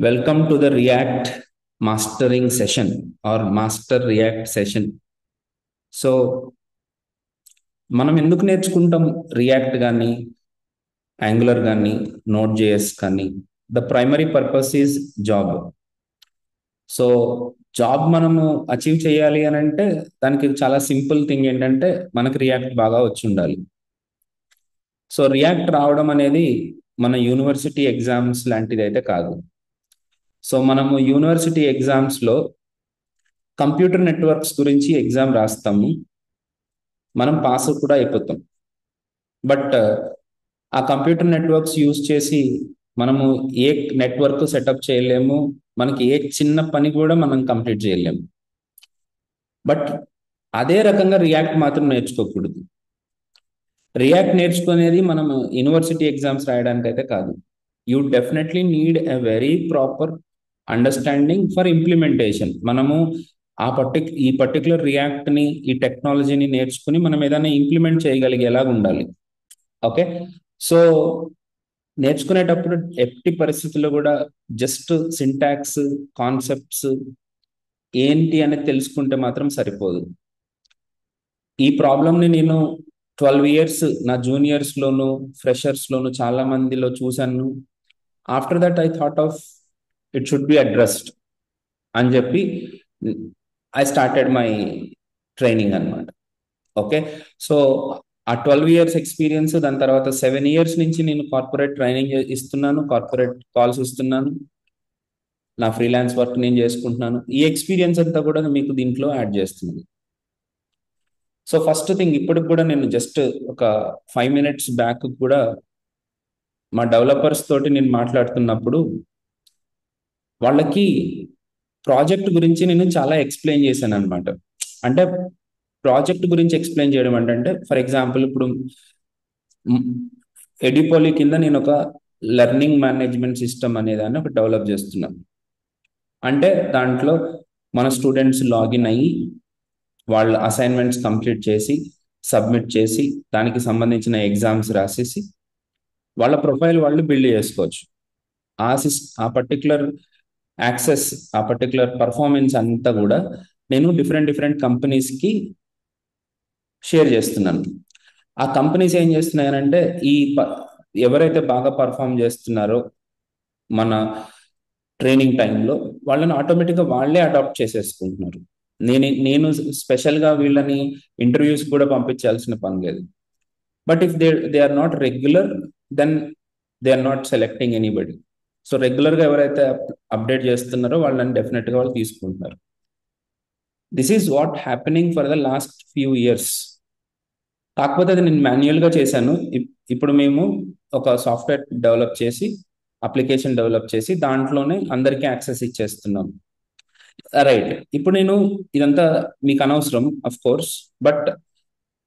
Welcome to the React mastering session or master React session. So మనం ఎందుకు నేర్చుకుంటాం react కానీ యాంగులర్ కానీ నోట్ జేఎస్ కానీ? The primary purpose is job. So job మనము achieve చేయాలి అని అంటే దానికి చాలా సింపుల్ థింగ్ ఏంటంటే మనకి రియాక్ట్ బాగా వచ్చి ఉండాలి. సో రియాక్ట్ రావడం అనేది మన యూనివర్సిటీ ఎగ్జామ్స్ లాంటిది అయితే కాదు. సో మనము యూనివర్సిటీ ఎగ్జామ్స్లో కంప్యూటర్ నెట్వర్క్స్ గురించి ఎగ్జామ్ రాస్తాము, మనం పాస్ కూడా అయిపోతాం. బట్ ఆ కంప్యూటర్ నెట్వర్క్స్ యూజ్ చేసి మనము ఏ నెట్వర్క్ సెటప్ చేయలేము, మనకి ఏ చిన్న పని కూడా మనం కంప్లీట్ చేయలేము. బట్ అదే రకంగా రియాక్ట్ మాత్రం నేర్చుకోకూడదు. రియాక్ట్ నేర్చుకునేది మనం యూనివర్సిటీ ఎగ్జామ్స్ రాయడానికి అయితే కాదు. You definitely need a very proper understanding for implementation. మనము ఈ పర్టికులర్ రియాక్ట్ని, ఈ టెక్నాలజీని నేర్చుకుని మనం ఏదైనా ఇంప్లిమెంట్ చేయగలిగేలాగా ఉండాలి. ఓకే, సో నేర్చుకునేటప్పుడు ఎట్టి పరిస్థితుల్లో కూడా జస్ట్ సింటాక్స్, కాన్సెప్ట్స్ ఏంటి అనేది తెలుసుకుంటే మాత్రం సరిపోదు. ఈ ప్రాబ్లమ్ని నేను 12 ఇయర్స్ నా జూనియర్స్లోను ఫ్రెషర్స్లోను చాలా మందిలో చూశాను. After that I thought of it should be addressed అని చెప్పి ఐ స్టార్టెడ్ మై ట్రైనింగ్ అనమాట. ఓకే, సో ఆ 12 ఇయర్స్ ఎక్స్పీరియన్స్, దాని తర్వాత 7 ఇయర్స్ నుంచి నేను కార్పొరేట్ ట్రైనింగ్ ఇస్తున్నాను, కార్పొరేట్ కాల్స్ ఇస్తున్నాను, నా ఫ్రీలాన్స్ వర్క్ నేను చేసుకుంటున్నాను. ఈ ఎక్స్పీరియన్స్ అంతా కూడా మీకు దీంట్లో యాడ్ చేస్తున్నాను. సో ఫస్ట్ థింగ్, ఇప్పటికి కూడా నేను జస్ట్ ఒక 5 minutes బ్యాక్ కూడా మా డెవలపర్స్ తోటి నేను మాట్లాడుతున్నప్పుడు వాళ్ళకి ప్రాజెక్ట్ గురించి నేను చాలా ఎక్స్ప్లెయిన్ చేశాను అనమాట. అంటే ప్రాజెక్ట్ గురించి ఎక్స్ప్లెయిన్ చేయడం అంటే ఫర్ ఎగ్జాంపుల్ ఇప్పుడు ఎడిపోలి కింద నేను ఒక లెర్నింగ్ మేనేజ్మెంట్ సిస్టమ్ అనేదాన్ని ఒక డెవలప్ చేస్తున్నాను. అంటే దాంట్లో మన స్టూడెంట్స్ లాగిన్ అయ్యి వాళ్ళ అసైన్మెంట్స్ కంప్లీట్ చేసి సబ్మిట్ చేసి దానికి సంబంధించిన ఎగ్జామ్స్ రాసేసి వాళ్ళ ప్రొఫైల్ వాళ్ళు బిల్డ్ చేసుకోవచ్చు. ఆ పర్టికులర్ యాక్సెస్, ఆ పర్టికులర్ పర్ఫార్మెన్స్ అంతా కూడా నేను డిఫరెంట్ కంపెనీస్కి షేర్ చేస్తున్నాను. ఆ కంపెనీస్ ఏం చేస్తున్నాయనంటే ఎవరైతే బాగా పర్ఫామ్ చేస్తున్నారో మన ట్రైనింగ్ టైంలో వాళ్ళని ఆటోమేటిక్గా వాళ్ళే అడాప్ట్ చేసేసుకుంటున్నారు. నేను స్పెషల్గా వీళ్ళని ఇంటర్వ్యూస్ కూడా పంపించాల్సిన పని లేదు. But if they are not regular, then they are not selecting anybody. So రెగ్యులర్గా ఎవరైతే అప్డేట్ చేస్తున్నారో వాళ్ళని డెఫినెట్గా వాళ్ళు తీసుకుంటున్నారు. This is what happening for the last few years. కాకపోతే అది నేను మాన్యువల్గా చేశాను. ఇప్పుడు మేము ఒక సాఫ్ట్వేర్ డెవలప్ చేసి, అప్లికేషన్ డెవలప్ చేసి దాంట్లోనే అందరికీ యాక్సెస్ ఇచ్చేస్తున్నాం. రైట్, ఇప్పుడు నేను ఇదంతా మీకు అనవసరం అఫ్ కోర్స్, బట్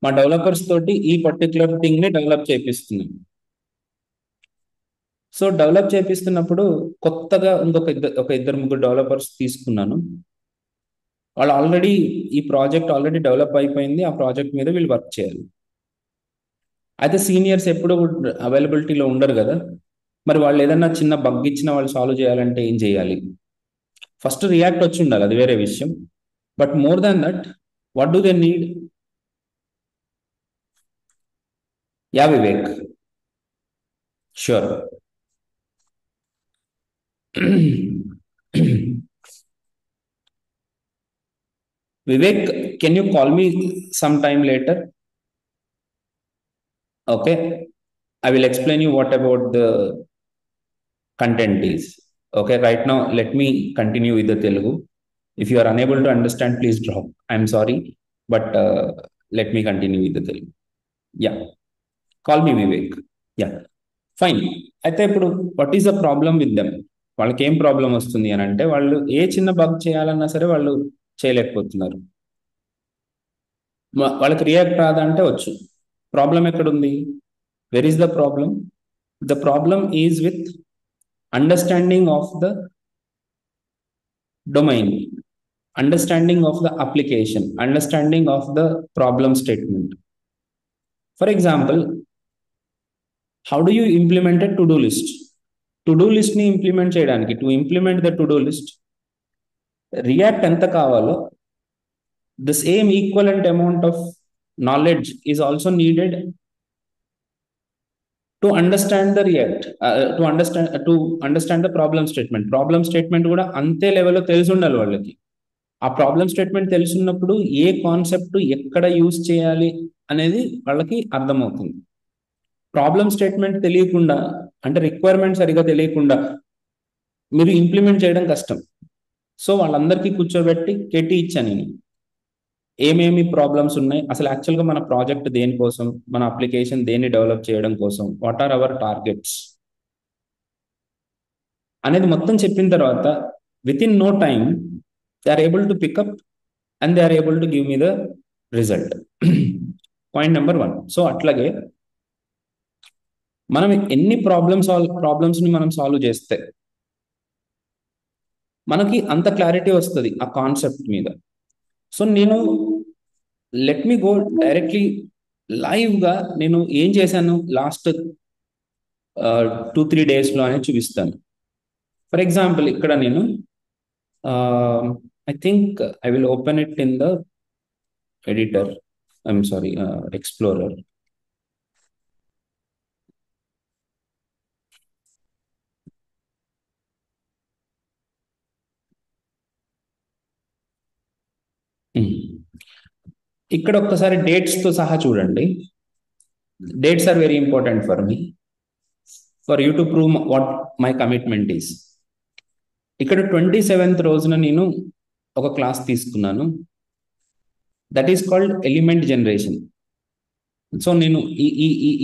మా డెవలపర్స్ తోటి ఈ పర్టికులర్ థింగ్ని డెవలప్ చేపిస్తున్నాను. సో డెవలప్ చేపిస్తున్నప్పుడు కొత్తగా ఒక ఇద్దరు ముగ్గురు డెవలపర్స్ తీసుకున్నాను. వాళ్ళు ఆల్రెడీ ఈ ప్రాజెక్ట్ ఆల్రెడీ డెవలప్ అయిపోయింది, ఆ ప్రాజెక్ట్ మీద వీళ్ళు వర్క్ చేయాలి. అయితే సీనియర్స్ ఎప్పుడు అవైలబిలిటీలో ఉండరు కదా, మరి వాళ్ళు ఏదన్నా చిన్న బగ్ ఇచ్చినా వాళ్ళు సాల్వ్ చేయాలంటే ఏం చేయాలి? ఫస్ట్ రియాక్ట్ వచ్చి ఉండాలి, అది వేరే విషయం. But more than that, what do they need? Yeah Vivek, sure. Vivek, can you call me sometime later? Okay, I will explain you what about the content is. Okay, right now let me continue with the Telugu. If you are unable to understand, please drop. I'm sorry, but let me continue with the Telugu. Yeah, call me Vivek. Yeah, fine. అయితే ఇప్పుడు what is the problem with them? వాళ్ళకి ఏం problem వస్తుంది అని అంటే, వాళ్ళు ఏ చిన్న bug చేయాలన్నా సరే వాళ్ళు చేయలేకపోతున్నారు. వాళ్ళకి రియాక్ట్ రాదంటే వచ్చు. ప్రాబ్లం ఎక్కడుంది? Where is the problem? The problem is with understanding of the domain, understanding of the application, understanding of the problem statement. For example, how do you implement a to-do list? To do list ని implement చేయడానికి, to implement the to do list, react ఎంత కావాలో the same equivalent amount of knowledge is also needed to understand the react, to understand the problem statement కూడా అంతే లెవెల్లో తెలిసి ఉండాలి వాళ్ళకి. ఆ ప్రాబ్లం స్టేట్మెంట్ తెలుసున్నప్పుడు ఏ కాన్సెప్ట్ ఎక్కడ యూజ్ చేయాలి అనేది వాళ్ళకి అర్థమవుతుంది. ప్రాబ్లం స్టేట్మెంట్ తెలియకుండా, అంటే రిక్వైర్మెంట్ సరిగా తెలియకుండా మీరు ఇంప్లిమెంట్ చేయడం కష్టం. సో వాళ్ళందరికీ కూర్చోబెట్టి కెటి ఇచ్చాను నేను, ఏమేమి ప్రాబ్లమ్స్ ఉన్నాయి, అసలు యాక్చువల్గా మన ప్రాజెక్ట్ దేనికోసం, మన అప్లికేషన్ దేన్ని డెవలప్ చేయడం కోసం, వాట్ ఆర్ అవర్ టార్గెట్స్ అనేది మొత్తం చెప్పిన తర్వాత within no time they are able to pick up and they are able to give me the result. Point number 1. So అట్లాగే మనం ఎన్ని ప్రాబ్లమ్స్ని మనం సాల్వ్ చేస్తే మనకి అంత క్లారిటీ వస్తుంది ఆ కాన్సెప్ట్ మీద. సో నేను లెట్ మీ గో డైరెక్ట్లీ లైవ్గా నేను ఏం చేశాను లాస్ట్ 2-3 డేస్లో అనేది చూపిస్తాను. ఫర్ ఎగ్జాంపుల్ ఇక్కడ నేను I think I will open it in the editor, I'm sorry, explorer. ఇక్కడ ఒక్కసారి డేట్స్తో సహా చూడండి. Dates are very important for me, for you to prove what my commitment is. ఇక్కడ 27th రోజున నేను ఒక క్లాస్ తీసుకున్నాను, that is called element generation. So నేను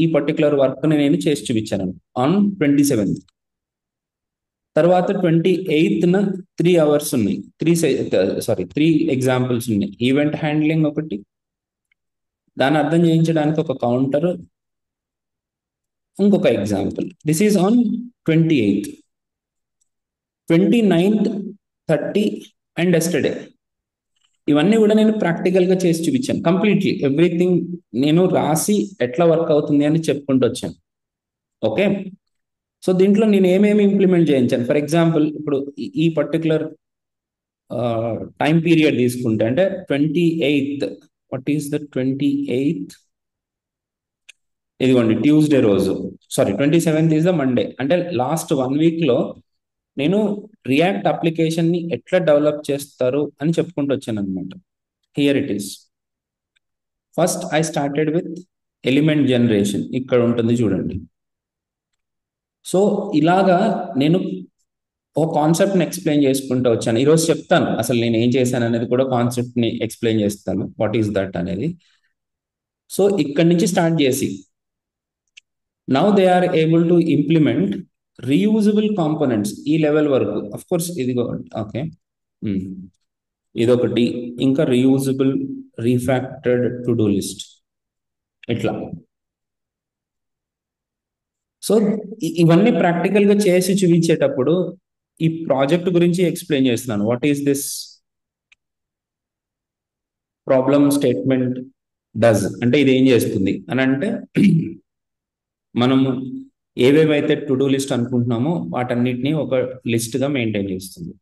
ఈ పర్టికులర్ వర్క్ని నేను చేసి చూపించాను ఆన్ 27th. తర్వాత 28న 3 hours ఉన్నాయి, 3 ఎగ్జాంపుల్స్ ఉన్నాయి. ఈవెంట్ హ్యాండ్లింగ్ ఒకటి, దాన్ని అర్థం చేయించడానికి ఒక కౌంటర్, ఇంకొక example. This is on 28th, 29th, 30 and yesterday. ఇవన్నీ కూడా నేను ప్రాక్టికల్గా చేసి చూపించాను. కంప్లీట్లీ ఎవ్రీథింగ్ నేను రాసి ఎట్లా వర్క్ అవుతుంది అని చెప్పుకుంటూ వచ్చాను. ఓకే, సో దీంట్లో నేను ఏమేమి ఇంప్లిమెంట్ చేయించాను. ఫర్ ఎగ్జాంపుల్ ఇప్పుడు ఈ పర్టికులర్ టైం పీరియడ్ తీసుకుంటే, అంటే 28th, what is the 28th, ఇదిగోండి ట్యూస్డే రోజు, sorry 27th is the Monday. అంటే లాస్ట్ 1 weekలో నేను రియాక్ట్ అప్లికేషన్ని ఎట్లా డెవలప్ చేస్తారు అని చెప్పుకుంటూ వచ్చాను అనమాట. Here it is. First I started with element generation, ఇక్కడ ఉంటుంది చూడండి. సో ఇలాగా నేను ఒక కాన్సెప్ట్ని ఎక్స్ప్లెయిన్ చేసుకుంటూ వచ్చాను. ఈరోజు చెప్తాను అసలు నేను ఏం చేశాను అనేది కూడా, కాన్సెప్ట్ని ఎక్స్ప్లెయిన్ చేస్తాను, వాట్ ఈస్ దట్ అనేది. సో ఇక్కడి నుంచి స్టార్ట్ చేసి now they are able to implement reusable components ఈ లెవెల్ వరకు. అఫ్ కోర్స్ ఇదిగో ఓకే, ఇదొకటి, ఇంకా reusable refactored to do list, ఇట్లా. సో ఇవన్నీ ప్రాక్టికల్గా చేసి చూపించేటప్పుడు ఈ ప్రాజెక్ట్ గురించి ఎక్స్ప్లెయిన్ చేస్తున్నాను. What is this problem statement does, అంటే ఇది ఏం చేస్తుంది అని అంటే, మనము ఏవేవైతే టు డూ లిస్ట్ అనుకుంటున్నామో వాటన్నిటిని ఒక లిస్ట్గా మెయింటైన్ చేస్తుంది.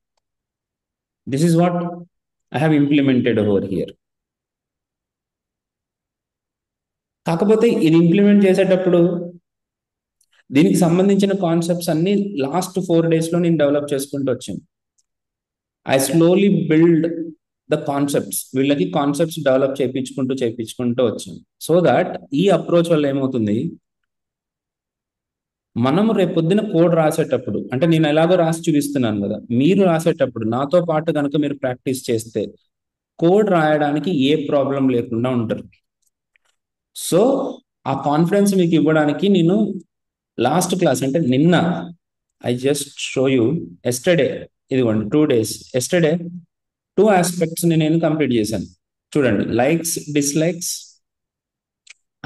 This is what I have implemented over here. కాకపోతే ఇది ఇంప్లిమెంట్ చేసేటప్పుడు దీనికి సంబంధించిన కాన్సెప్ట్స్ అన్ని లాస్ట్ 4 daysలో నేను డెవలప్ చేసుకుంటూ వచ్చాను. I slowly build the concepts, వీళ్ళకి కాన్సెప్ట్స్ డెవలప్ చేయించుకుంటూ వచ్చాను. సో దాట్ ఈ అప్రోచ్ వల్ల ఏమవుతుంది, మనము రేపొద్దున కోడ్ రాసేటప్పుడు, అంటే నేను ఎలాగో రాసి చూపిస్తున్నాను కదా, మీరు రాసేటప్పుడు నాతో పాటు కనుక మీరు ప్రాక్టీస్ చేస్తే కోడ్ రాయడానికి ఏ ప్రాబ్లం లేకుండా ఉంటారు. సో ఆ కాన్ఫిడెన్స్ మీకు ఇవ్వడానికి నేను లాస్ట్ క్లాస్, అంటే నిన్న, I just show you yesterday, ఇదిగోండి 2 days, ఎస్టర్డే 2 aspects నేను కంప్లీట్ చేశాను. చూడండి, లైక్స్ డిస్లైక్స్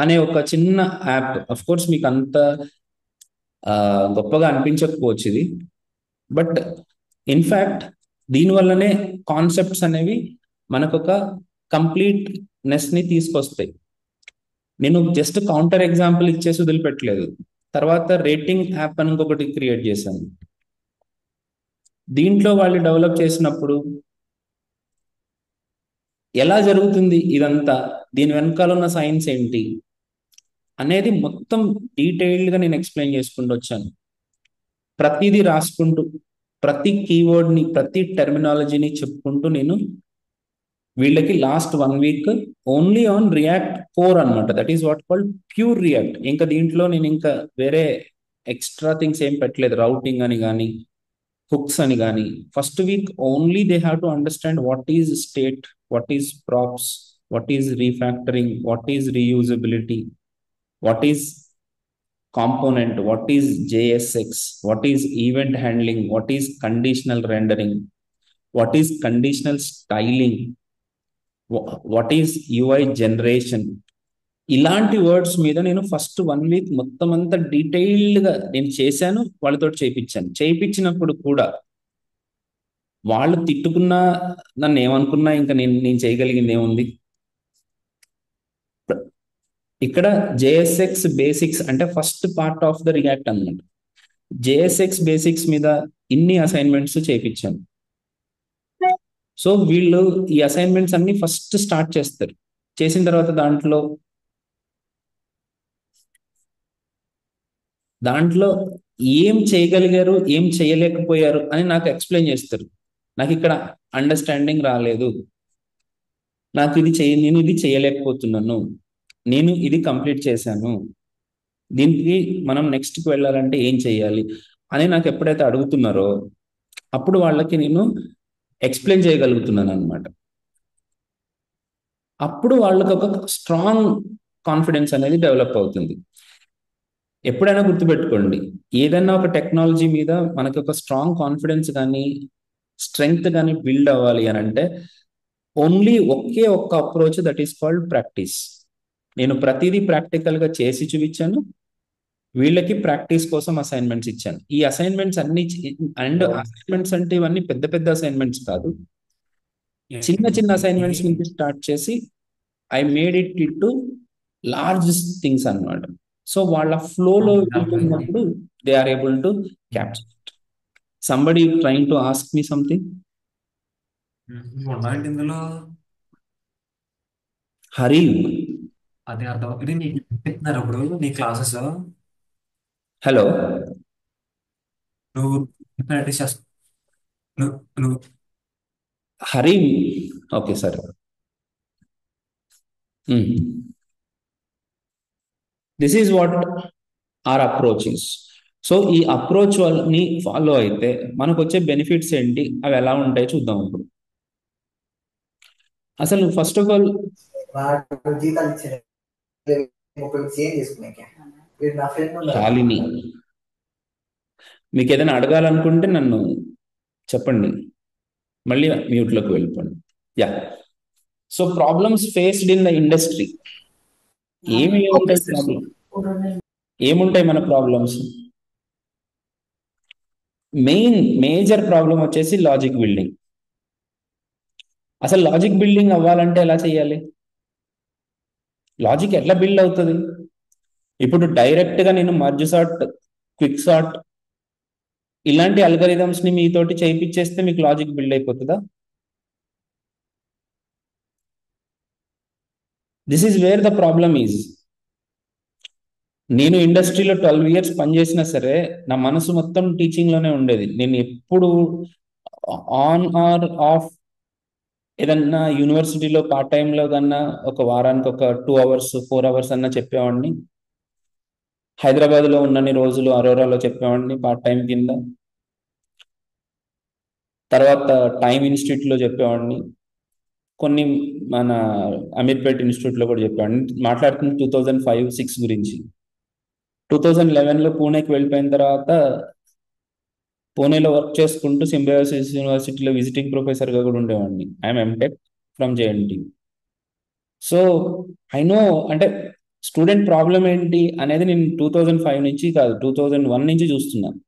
అనే ఒక చిన్న యాప్. అఫ్ కోర్స్ మీకు అంత గొప్పగా అనిపించకపోవచ్చు ఇది, బట్ ఇన్ఫ్యాక్ట్ దీనివల్లనే కాన్సెప్ట్స్ అనేవి మనకు ఒక కంప్లీట్నెస్ని తీసుకొస్తాయి. నేను జస్ట్ కౌంటర్ ఎగ్జాంపుల్ ఇచ్చేసి వదిలిపెట్టలేదు. తర్వాత రేటింగ్ యాప్ అని ఇంకొకటి క్రియేట్ చేశాను. దీంట్లో వాళ్ళు డెవలప్ చేసినప్పుడు ఎలా జరుగుతుంది ఇదంతా, దీని వెనకాల ఉన్న సైన్స్ ఏంటి అనేది మొత్తం డీటెయిల్డ్గా నేను ఎక్స్ప్లెయిన్ చేసుకుంటూ వచ్చాను. ప్రతిదీ రాసుకుంటూ, ప్రతి కీవర్డ్ని, ప్రతి టెర్మినాలజీని చెప్పుకుంటూ నేను వీళ్ళకి last 1 week only on React core అనమాట. That is what called pure React. ఇంకా దీంట్లో నేను ఇంకా వేరే ఎక్స్ట్రా థింగ్స్ ఏం పెట్టలేదు, రౌటింగ్ అని కానీ హుక్స్ అని కానీ. First week only they have to understand what is state, what is props, what is refactoring, what is reusability, what is component, what is JSX, what is event handling, what is conditional rendering, what is conditional styling, what is UI generation. ఇలాంటి words మీద నేను first 1 week మొత్తం అంతా డీటెయిల్డ్గా నేను చేశాను, వాళ్ళతో చేయించినప్పుడు కూడా వాళ్ళు తిట్టుకున్నా, నన్ను ఏమనుకున్నా, ఇంకా నేను చేయగలిగింది ఏముంది. ఇక్కడ జేఎస్ఎక్స్ బేసిక్స్ అంటే first part of the react అన్నమాట. జేఎస్ఎక్స్ బేసిక్స్ మీద ఇన్ని అసైన్మెంట్స్ చేయించాను. సో వీళ్ళు ఈ అసైన్మెంట్స్ అన్ని ఫస్ట్ స్టార్ట్ చేస్తారు. చేసిన తర్వాత దాంట్లో ఏం చేయగలిగారు, ఏం చేయలేకపోయారు అని నాకు ఎక్స్ప్లెయిన్ చేస్తారు. నాకు ఇక్కడ అండర్స్టాండింగ్ రాలేదు, నేను ఇది చేయలేకపోతున్నాను, నేను ఇది కంప్లీట్ చేశాను, దీనికి మనం నెక్స్ట్కి వెళ్ళాలంటే ఏం చేయాలి అని నాకు ఎప్పుడైతే అడుగుతున్నారో అప్పుడు వాళ్ళకి నేను ఎక్స్ప్లెయిన్ చేయగలుగుతున్నాను అనమాట. అప్పుడు వాళ్ళకి ఒక స్ట్రాంగ్ కాన్ఫిడెన్స్ అనేది డెవలప్ అవుతుంది. ఎప్పుడైనా గుర్తుపెట్టుకోండి, ఏదైనా ఒక టెక్నాలజీ మీద మనకి ఒక స్ట్రాంగ్ కాన్ఫిడెన్స్ కానీ స్ట్రెంగ్త్ కానీ బిల్డ్ అవ్వాలి అని అంటే ఓన్లీ ఒక్క approach, that is called practice. నేను ప్రతిదీ ప్రాక్టికల్గా చేసి చూపించాను, వీళ్ళకి ప్రాక్టీస్ కోసం అసైన్మెంట్స్ ఇచ్చాను. ఈ అసైన్మెంట్స్ అన్ని అండ్ అసైన్మెంట్స్ అంటే ఇవన్నీ పెద్ద పెద్ద అసైన్మెంట్స్ కాదు, చిన్న చిన్న అసైన్మెంట్స్ నుంచి స్టార్ట్ చేసి I made it to large things అన్నమాట. సో వాళ్ళ ఫ్లోలో వెళ్తున్నప్పుడు they are able to capture. Somebody trying to ask me something. ఇందులో హరి, అదే అర్థం. ఇది నీకు చెప్తున్నారు ఇప్పుడు నీ క్లాసెస్, హలో, నువ్వు ప్రాక్టీస్ చేస్తా, నువ్వు హరి, ఓకే సరే. This is what our approach is. So ఈ అప్రోచ్ ని ఫాలో అయితే మనకు వచ్చే బెనిఫిట్స్ ఏంటి, అవి ఎలా ఉంటాయి చూద్దాం ఇప్పుడు. అసలు ఫస్ట్ ఆఫ్ ఆల్ శాలిని, మీకు ఏదైనా అడగాలనుకుంటే నన్ను చెప్పండి, మళ్ళీ మ్యూట్లోకి వెళ్ళిపోండి. Yeah, so problems faced in the industry. ఏముంటాయి మన ప్రాబ్లమ్స్? మేజర్ ప్రాబ్లం వచ్చేసి లాజిక్ బిల్డింగ్. అసలు లాజిక్ బిల్డింగ్ అవ్వాలంటే ఎలా చేయాలి, లాజిక్ ఎట్లా బిల్డ్ అవుతుంది? ఇప్పుడు డైరెక్ట్గా నేను మర్జ్ సార్ట్, క్విక్ సార్ట్ ఇలాంటి అల్గరిథమ్స్ ని మీతోటి చేయించేస్తే మీకు లాజిక్ బిల్డ్ అయిపోతుందా? This is where the problem is. నేను ఇండస్ట్రీలో 12 years పనిచేసినా సరే నా మనసు మొత్తం టీచింగ్ లోనే ఉండేది. నేను ఎప్పుడు ఆన్ ఆర్ ఆఫ్ ఏదన్నా యూనివర్సిటీలో పార్ట్ టైంలో కన్నా ఒక వారానికి ఒక 2 hours 4 hours అన్నా చెప్పేవాడిని. హైదరాబాద్లో ఉన్నన్ని రోజులు అరోరాలో చెప్పేవాడిని పార్ట్ టైం కింద. తర్వాత టైమ్ ఇన్స్టిట్యూట్లో చెప్పేవాడిని, కొన్ని మన అమీర్పేట్ ఇన్స్టిట్యూట్లో కూడా చెప్పేవాడిని. మాట్లాడుతుంది 2005-06 గురించి. 2011లో పూణేకి వెళ్ళిపోయిన తర్వాత పూణేలో వర్క్ చేసుకుంటూ సింబయోసిస్ యూనివర్సిటీలో విజిటింగ్ ప్రొఫెసర్గా కూడా ఉండేవాడిని. I'm MTech from JNT. So I know అంటే స్టూడెంట్ ప్రాబ్లం ఏంటి అనేది నేను 2005 నుంచి కాదు, 2001 నుంచి చూస్తున్నాను.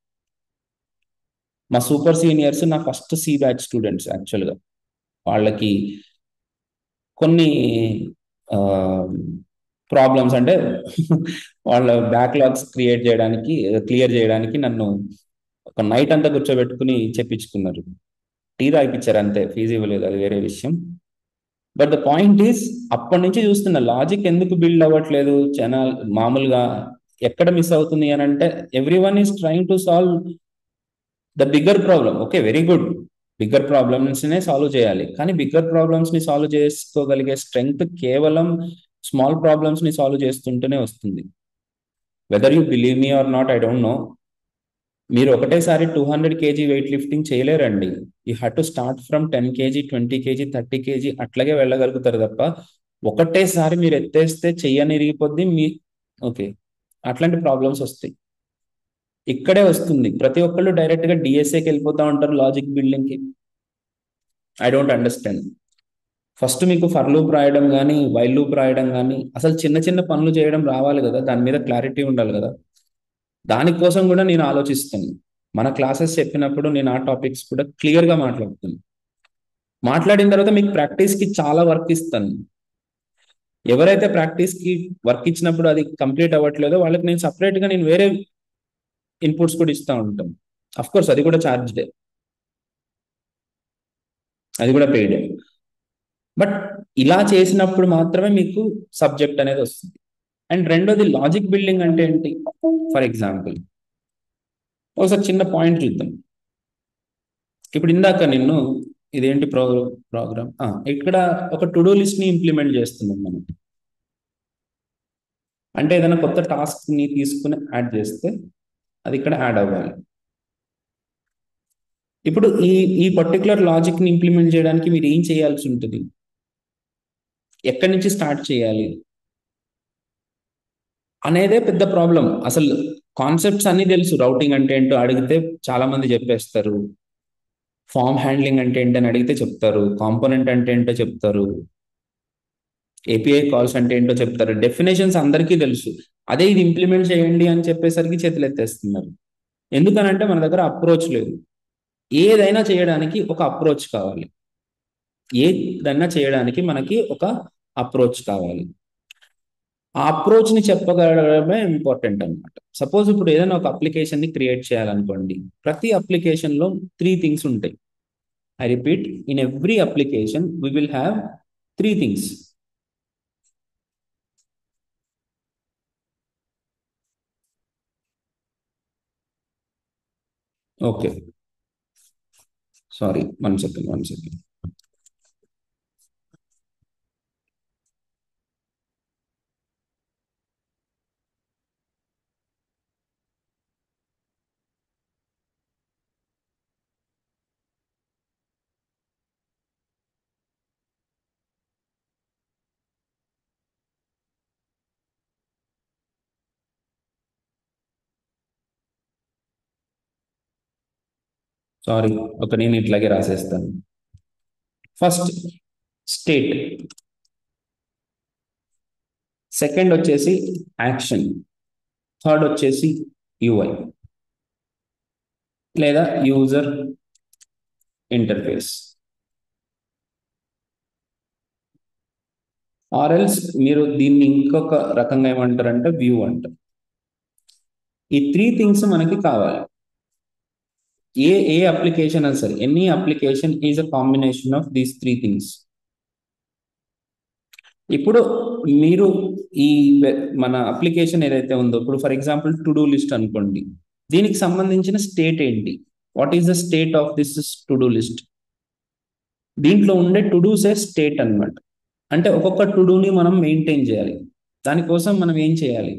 మా సూపర్ సీనియర్స్ నా ఫస్ట్ సి బ్యాచ్ స్టూడెంట్స్ యాక్చువల్గా. వాళ్ళకి కొన్ని ప్రాబ్లమ్స్ అంటే వాళ్ళ బ్యాక్లాగ్స్ క్లియర్ చేయడానికి నన్ను ఒక నైట్ అంతా కూర్చోబెట్టుకుని చెప్పించుకున్నారు. టీ తాగిపించారు అంతే, ఫీజు ఇవ్వలేదు, అది వేరే విషయం. బట్ ద పాయింట్ ఈస్, అప్పటి నుంచి చూస్తున్న లాజిక్ ఎందుకు బిల్డ్ అవ్వట్లేదు జనాలు మామూలుగా, ఎక్కడ మిస్ అవుతుంది అని అంటే, everyone is trying to solve the bigger problem. Okay, very good, bigger problems నే సాల్వ్ చేయాలి, కానీ బిగ్గర్ ప్రాబ్లమ్స్ ని సాల్వ్ చేసుకోగలిగే స్ట్రెంగ్త్ కేవలం స్మాల్ ప్రాబ్లమ్స్ ని సాల్వ్ చేస్తుంటేనే వస్తుంది. Whether you believe me or not, I don't know. మీరు ఒకటేసారి 200 kg వెయిట్ లిఫ్టింగ్ చేయలేరండి. You have to start from 10 kg, 20 kg, 30 kg అట్లాగే వెళ్ళగలుగుతారు తప్ప, ఒకటేసారి మీరు ఎత్తేస్తే చెయ్యని ఇరిగిపోద్ది ఓకే, అట్లాంటి ప్రాబ్లమ్స్ వస్తాయి. ఇక్కడే వస్తుంది. ప్రతి ఒక్కళ్ళు డైరెక్ట్ గా డిఎస్ఏకి వెళ్ళిపోతా ఉంటారు లాజిక్ బిల్డింగ్ కి. I don't understand. ఫస్ట్ మీకు ఫర్ లూప్ రాయడం కానీ, వైల్ లూప్ రాయడం కానీ, అసలు చిన్న చిన్న పనులు చేయడం రావాలి కదా, దాని మీద క్లారిటీ ఉండాలి కదా. దానికోసం కూడా నేను ఆలోచిస్తాను. మన క్లాసెస్ చెప్పినప్పుడు నేను ఆ టాపిక్స్ కూడా క్లియర్ గా మాట్లాడుతాను. మాట్లాడిన తర్వాత మీకు ప్రాక్టీస్ కి చాలా వర్క్ ఇస్తాను. ఎవరైతే ప్రాక్టీస్ కి వర్క్ ఇచ్చినప్పుడు అది కంప్లీట్ అవ్వట్లేదో వాళ్ళకి నేను సపరేట్ గా నేను వేరే ఇన్పుట్స్ కూడా ఇస్తూ ఉంటాను. అఫ్ కోర్స్ అది కూడా ఛార్జ్డే, అది కూడా పెయిడే. బట్ ఇలా చేసినప్పుడు మాత్రమే మీకు సబ్జెక్ట్ అనేది వస్తుంది. అండ్ రెండోది, లాజిక్ బిల్డింగ్ అంటే ఏంటి? ఫర్ ఎగ్జాంపుల్ ఒకసారి చిన్న పాయింట్ చూద్దాం. ఇప్పుడు ఇందాక నిన్ను ఇదేంటి ప్రోగ్రామ్, ఇక్కడ ఒక టు డూ లిస్ట్ ని ఇంప్లిమెంట్ చేస్తున్నాం మనం. అంటే ఏదైనా కొత్త టాస్క్ ని తీసుకుని యాడ్ చేస్తే అది ఇక్కడ యాడ్ అవ్వాలి. ఇప్పుడు ఈ ఈ పర్టికులర్ లాజిక్ ని ఇంప్లిమెంట్ చేయడానికి మీరు ఏం చేయాల్సి ఉంటుంది? ఎక్కడి నుంచి స్టార్ట్ చేయాలి అనేదే పెద్ద ప్రాబ్లం. అసలు కాన్సెప్ట్స్ అన్ని తెలుసు, రౌటింగ్ అంటే ఏంటో అడిగితే చాలా మంది చెప్పేస్తారు, ఫామ్ హ్యాండ్లింగ్ అంటే ఏంటని అడిగితే చెప్తారు, కాంపోనెంట్ అంటే ఏంటో చెప్తారు, ఏపీఐ కాల్స్ అంటే ఏంటో చెప్తారు, డెఫినేషన్స్ అందరికీ తెలుసు. అదే ఇది ఇంప్లిమెంట్ చేయండి అని చెప్పేసరికి చేతులు ఎత్తేస్తున్నారు. ఎందుకనంటే మన దగ్గర అప్రోచ్ లేదు. ఏదైనా చేయడానికి ఒక అప్రోచ్ కావాలి. ఏదైనా చేయడానికి మనకి ఒక అప్రోచ్ కావాలి. ఆ అప్రోచ్ ని చెప్పగలగడమే ఇంపార్టెంట్ అనమాట. సపోజ్ ఇప్పుడు ఏదైనా ఒక అప్లికేషన్ ని క్రియేట్ చేయాలనుకోండి, ప్రతి అప్లికేషన్ లో 3 things ఉంటాయి. I repeat, in every application we will have 3 things. Okay, sorry, 1 second. Sorry, నేను ఇట్లాగే రాసేస్తాను. ఫస్ట్ స్టేట్, సెకండ్ వచ్చేసి యాక్షన్, థర్డ్ వచ్చేసి యూఐ లేదా యూజర్ ఇంటర్ఫేస్. ఆర్ఎల్స్ మీరు దీన్ని ఇంకొక రకంగా ఏమంటారంటే వ్యూ అంటారు. ఈ 3 things మనకి కావాలి. ఏ అప్లికేషన్ అని సరే, any application is a combination of these 3 things. ఇప్పుడు మీరు ఈ మన అప్లికేషన్ ఏదైతే ఉందో, ఇప్పుడు for example to do list అనుకోండి, దీనికి సంబంధించిన స్టేట్ ఏంటి? What is the state of this to do list? దీంట్లో ఉండే టు డూసే స్టేట్ అనమాట. అంటే ఒక్కొక్క టు డూని మనం మెయింటైన్ చేయాలి. దానికోసం మనం ఏం చేయాలి?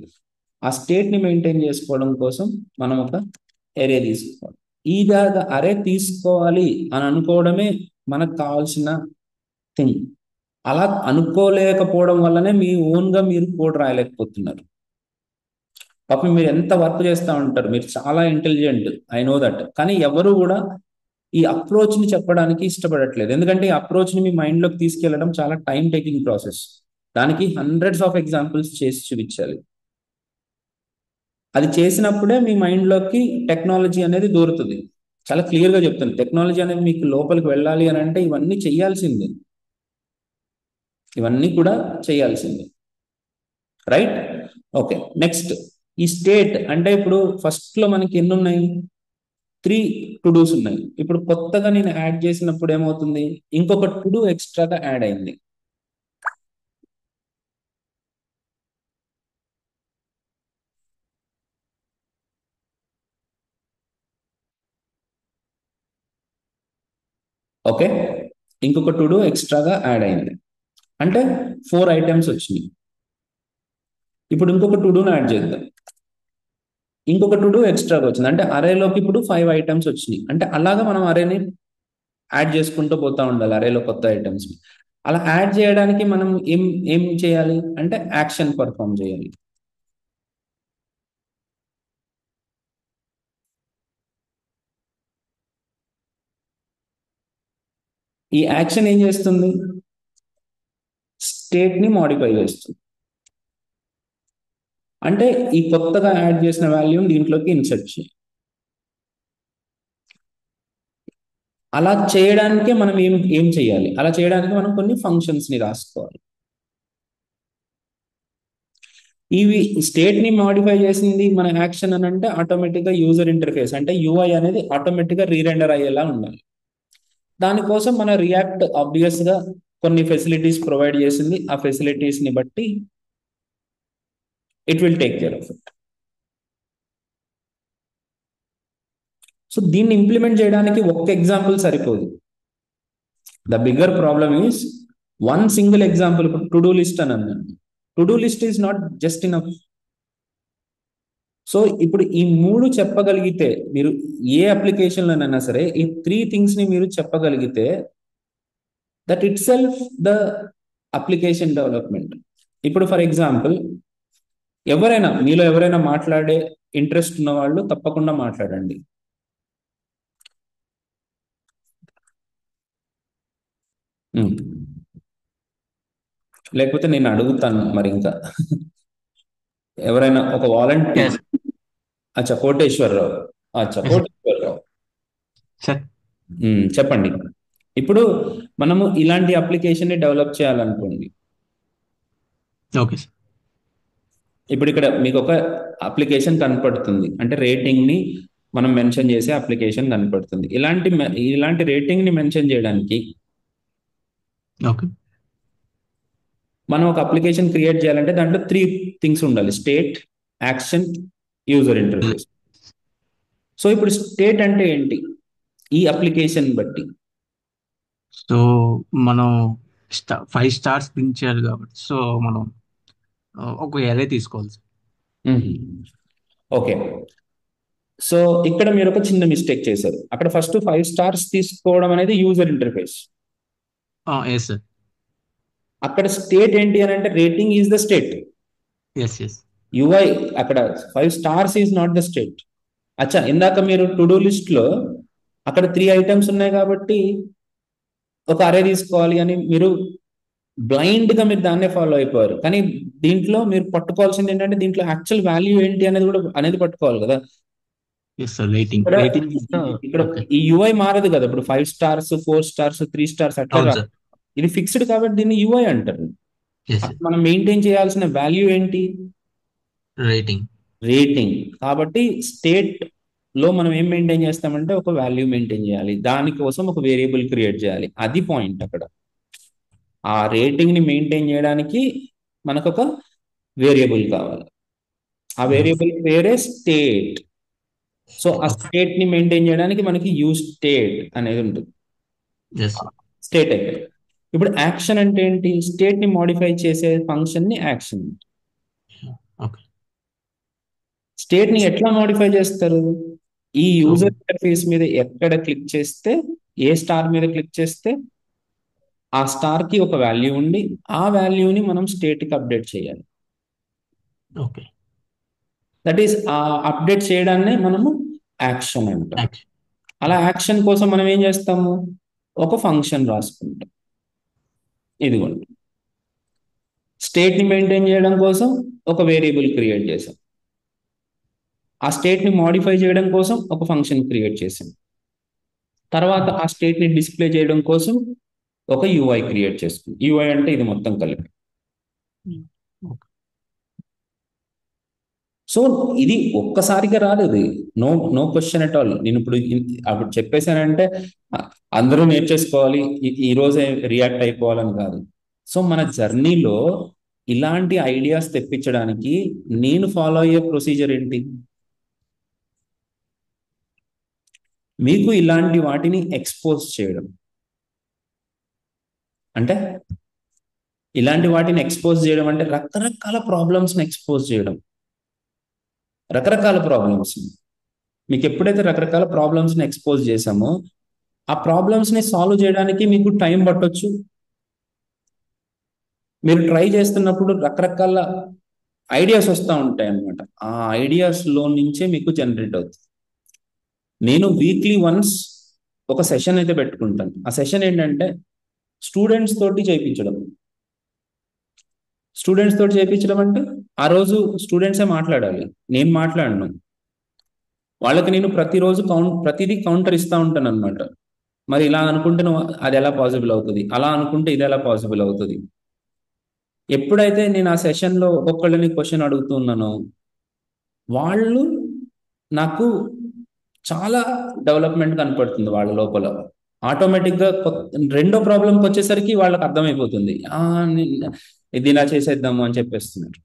ఆ స్టేట్ ని మెయింటైన్ చేసుకోవడం కోసం మనం ఒక అరే తీసుకోవాలి. ఈగా అరే తీసుకోవాలి అని అనుకోవడమే మనకు కావాల్సిన థింగ్. అలా అనుకోలేకపోవడం వల్లనే మీ ఓన్ గా మీరు కోడ్ రాయలేకపోతున్నారు. పాపం మీరు ఎంత వర్క్ చేస్తూ ఉంటారు, మీరు చాలా ఇంటెలిజెంట్, ఐ నో దట్. కానీ ఎవరు కూడా ఈ అప్రోచ్ ని చెప్పడానికి ఇష్టపడట్లేదు. ఎందుకంటే ఈ అప్రోచ్ ని మీ మైండ్ లోకి తీసుకెళ్లడం చాలా టైం టేకింగ్ ప్రాసెస్. దానికి హండ్రెడ్స్ ఆఫ్ ఎగ్జాంపుల్స్ చేసి చూపించాలి. అది చేసినప్పుడే మీ మైండ్ లోకి టెక్నాలజీ అనేది దూరుతుంది. చాలా క్లియర్ గా చెప్తాను, టెక్నాలజీ అనేది మీకు లోపలికి వెళ్ళాలి అని అంటే ఇవన్నీ చెయ్యాల్సిందే, ఇవన్నీ కూడా చేయాల్సిందే. రైట్. ఓకే, నెక్స్ట్ ఈ స్టేట్ అంటే ఇప్పుడు ఫస్ట్ లో మనకి ఎన్ని ఉన్నాయి, 3 టు డూస్ ఉన్నాయి. ఇప్పుడు కొత్తగా నేను యాడ్ చేసినప్పుడు ఏమవుతుంది, ఇంకొక టు డూ ఎక్స్ట్రాగా యాడ్ అయింది. ఓకే, ఇంకొక టు డూ ఎక్స్ట్రాగా యాడ్ అయింది అంటే 4 ఐటమ్స్ వచ్చినాయి. ఇప్పుడు ఇంకొక టు డూని యాడ్ చేద్దాం, ఇంకొక టు డూ ఎక్స్ట్రాగా వచ్చింది అంటే అరేలోకి ఇప్పుడు 5 ఐటమ్స్ వచ్చినాయి. అంటే అలాగా మనం అరేని యాడ్ చేసుకుంటూ పోతా ఉండాలి, అరేలో కొత్త ఐటమ్స్. అలా యాడ్ చేయడానికి మనం ఏం ఏం చేయాలి అంటే యాక్షన్ పర్ఫామ్ చేయాలి. ఈ యాక్షన్ ఏం చేస్తుంది, స్టేట్ ని మాడిఫై చేస్తుంది. అంటే ఈ కొత్తగా యాడ్ చేసిన వాల్యూని దీంట్లోకి ఇన్సర్ట్ చేయాలి. అలా చేయడానికే మనం ఏం ఏం చేయాలి, అలా చేయడానికి మనం కొన్ని ఫంక్షన్స్ ని రాసుకోవాలి. ఇవి స్టేట్ ని మాడిఫై చేసింది మన యాక్షన్ అని అంటే ఆటోమేటిక్ గా యూజర్ ఇంటర్ఫేస్ అంటే యూఐ అనేది ఆటోమేటిక్ గా రీరెండర్ అయ్యేలా ఉండాలి. దానికోసం మన రియాక్ట్ ఆబ్వియస్ గా కొన్ని ఫెసిలిటీస్ ప్రొవైడ్ చేసింది. ఆ ఫెసిలిటీస్ ని బట్టి it will take care of it. So దీన్ని ఇంప్లిమెంట్ చేయడానికి ఒక్క ఎగ్జాంపుల్ సరిపోదు. The bigger problem is one single example. ఇప్పుడు టు డూ లిస్ట్ అని అన్నాను, to do list is not just in. So ఇప్పుడు ఈ 3 చెప్పగలిగితే మీరు ఏ అప్లికేషన్లోనైనా సరే ఈ 3 థింగ్స్ ని మీరు చెప్పగలిగితే that it self the application development. ఇప్పుడు ఫర్ ఎగ్జాంపుల్ ఎవరైనా మీలో ఎవరైనా మాట్లాడే ఇంట్రెస్ట్ ఉన్న వాళ్ళు తప్పకుండా మాట్లాడండి. లేకపోతే నేను అడుగుతాను మరి ఇంకా ఎవరైనా ఒక వాలంటీర్. అచ్చా, కోటేశ్వరరావు. అచ్చా, కోటేశ్వరరావు సార్ చెప్పండి. ఇప్పుడు మనము ఇలాంటి అప్లికేషన్ ని డెవలప్ చేయాలనుకోండి. Okay sir. ఇప్పుడు ఇక్కడ మీకు ఒక అప్లికేషన్ కనపడుతుంది అంటే రేటింగ్ ని మనం మెన్షన్ చేసే అప్లికేషన్ కనపడుతుంది. ఇలాంటి రేటింగ్ ని మెన్షన్ చేయడానికి ఓకే మనం ఒక అప్లికేషన్ క్రియేట్ చేయాలంటే దాంట్లో 3 థింగ్స్ ఉండాలి, state, action, user interface. So ఇప్పుడు స్టేట్ అంటే ఏంటి ఈ అప్లికేషన్ బట్టి? సో మనం 5 స్టార్స్ ప్రింట్ చేయాలి కాబట్టి సో మనం ఒక ఎరే తీసుకోవాలి సార్. ఓకే, సో ఇక్కడ మీరు ఒక చిన్న మిస్టేక్ చేశారు. అక్కడ ఫస్ట్ 5 స్టార్స్ తీసుకోవడం అనేది యూజర్ ఇంటర్ఫేస్. Yes sir. అక్కడ స్టేట్ ఏంటి అని అంటే rating is the state. Yes yes. UI అక్కడ 5 stars is not the state. అచ్చా, ఇందాక మీరు టు డూ లిస్ట్ లో అక్కడ 3 ఐటమ్స్ ఉన్నాయి కాబట్టి ఒక అరే తీసుకోవాలి అని మీరు బ్లైండ్ గా మీరు దాన్నే ఫాలో అయిపోయారు. కానీ దీంట్లో మీరు పట్టుకోవాల్సింది ఏంటంటే దీంట్లో యాక్చువల్ వాల్యూ ఏంటి అనేది కూడా అనేది పట్టుకోవాలి కదా. Yes sir. రేటింగ్ ఇక్కడ ఈ యూఐ మారదు కదా. ఇప్పుడు 5 స్టార్స్ 4 స్టార్స్ 3 స్టార్స్ అట్లా అవును సార్. ఇది ఫిక్స్డ్ కాబట్టి దీన్ని యూఐ అంటారు. ఎస్ అక్కడ మనం మెయింటైన్ చేయాల్సిన వాల్యూ ఏంటి, రేటింగ్. రేటింగ్. కాబట్టి స్టేట్ లో మనం ఏం మెయింటైన్ చేస్తామంటే ఒక వాల్యూ మెయింటైన్ చేయాలి, దానికోసం ఒక వేరియబుల్ క్రియేట్ చేయాలి. అది పాయింట్ అక్కడ. ఆ రేటింగ్ ని మెయింటైన్ చేయడానికి మనకు ఒక వేరియబుల్ కావాలి. ఆ వేరియబుల్ పేరే స్టేట్. సో ఆ స్టేట్ ని మెయింటైన్ చేయడానికి మనకి యూజ్ స్టేట్ అనేది ఉంటుంది. స్టేట్ అయితే ఇప్పుడు యాక్షన్ అంటే ఏంటి, స్టేట్ ని మోడిఫై చేసే ఫంక్షన్ ని యాక్షన్. స్టేట్ ని ఎట్లా మోడిఫై చేస్తారు, ఈ యూజర్ ఇంటర్ఫేస్ మీద ఎక్కడ క్లిక్ చేస్తే, ఏ స్టార్ మీద క్లిక్ చేస్తే ఆ స్టార్ కి ఒక వాల్యూ ఉండి ఆ వాల్యూని మనం స్టేట్ కి అప్డేట్ చేయాలి. ఓకే. దట్ ఈస్ ఆ అప్డేట్ చేయడాన్ని మనము యాక్షన్ అంటాం. అలా యాక్షన్ కోసం మనం ఏం చేస్తాము, ఒక ఫంక్షన్ రాసుకుంటాం. ఇదిగోండి, స్టేట్ ని మెయింటైన్ చేయడం కోసం ఒక వేరియబుల్ క్రియేట్ చేసాం, ఆ స్టేట్ ని మాడిఫై చేయడం కోసం ఒక ఫంక్షన్ క్రియేట్ చేసాం, తర్వాత ఆ స్టేట్ ని డిస్ప్లే చేయడం కోసం ఒక యూఐ క్రియేట్ చేసుకుంది. యూఐ అంటే ఇది మొత్తం కలిపి. సో ఇది ఒక్కసారిగా రాదు, ఇది no no question at all. నేను ఇప్పుడు అప్పుడు చెప్పేశానంటే అందరూ నేర్చేసుకోవాలి, ఈ రోజే రియాక్ట్ అయిపోవాలని కాదు. సో మన జర్నీలో ఇలాంటి ఐడియాస్ తెప్పించడానికి నేను ఫాలో అయ్యే ప్రొసీజర్ ఏంటి? మీకు ఇలాంటి వాటిని ఎక్స్పోజ్ చేయడం. అంటే ఇలాంటి వాటిని ఎక్స్పోజ్ చేయడం అంటే రకరకాల ప్రాబ్లమ్స్ని ఎక్స్పోజ్ చేయడం. రకరకాల ప్రాబ్లమ్స్ మీకు ఎప్పుడైతే రకరకాల ప్రాబ్లమ్స్ని ఎక్స్పోజ్ చేసామో ఆ ప్రాబ్లమ్స్ని సాల్వ్ చేయడానికి మీకు టైం పట్టొచ్చు. మీరు ట్రై చేస్తున్నప్పుడు రకరకాల ఐడియాస్ వస్తూ ఉంటాయి అన్నమాట. ఆ ఐడియాస్లో నుంచే మీకు జనరేట్ అవుతుంది. నేను వీక్లీ వన్స్ ఒక సెషన్ అయితే పెట్టుకుంటాను. ఆ సెషన్ ఏంటంటే స్టూడెంట్స్ తోటి చేయించడం. స్టూడెంట్స్ తోటి చేయించడం అంటే ఆ రోజు స్టూడెంట్సే మాట్లాడాలి, నేను మాట్లాడను. వాళ్ళకి నేను ప్రతిరోజు ప్రతిదీ కౌంటర్ ఇస్తూ ఉంటాను అనమాట. మరి ఇలా అనుకుంటే అది ఎలా పాసిబుల్ అవుతుంది, అలా అనుకుంటే ఇది ఎలా పాసిబుల్ అవుతుంది. ఎప్పుడైతే నేను ఆ సెషన్లో ఒక్కొక్కళ్ళని క్వశ్చన్ అడుగుతున్నానో వాళ్ళు నాకు చాలా డెవలప్మెంట్ కనపడుతుంది వాళ్ళ లోపల. ఆటోమేటిక్గా రెండో ప్రాబ్లంకి వచ్చేసరికి వాళ్ళకి అర్థమైపోతుంది, ఇది ఇలా చేసేద్దాము అని చెప్పేస్తున్నారు.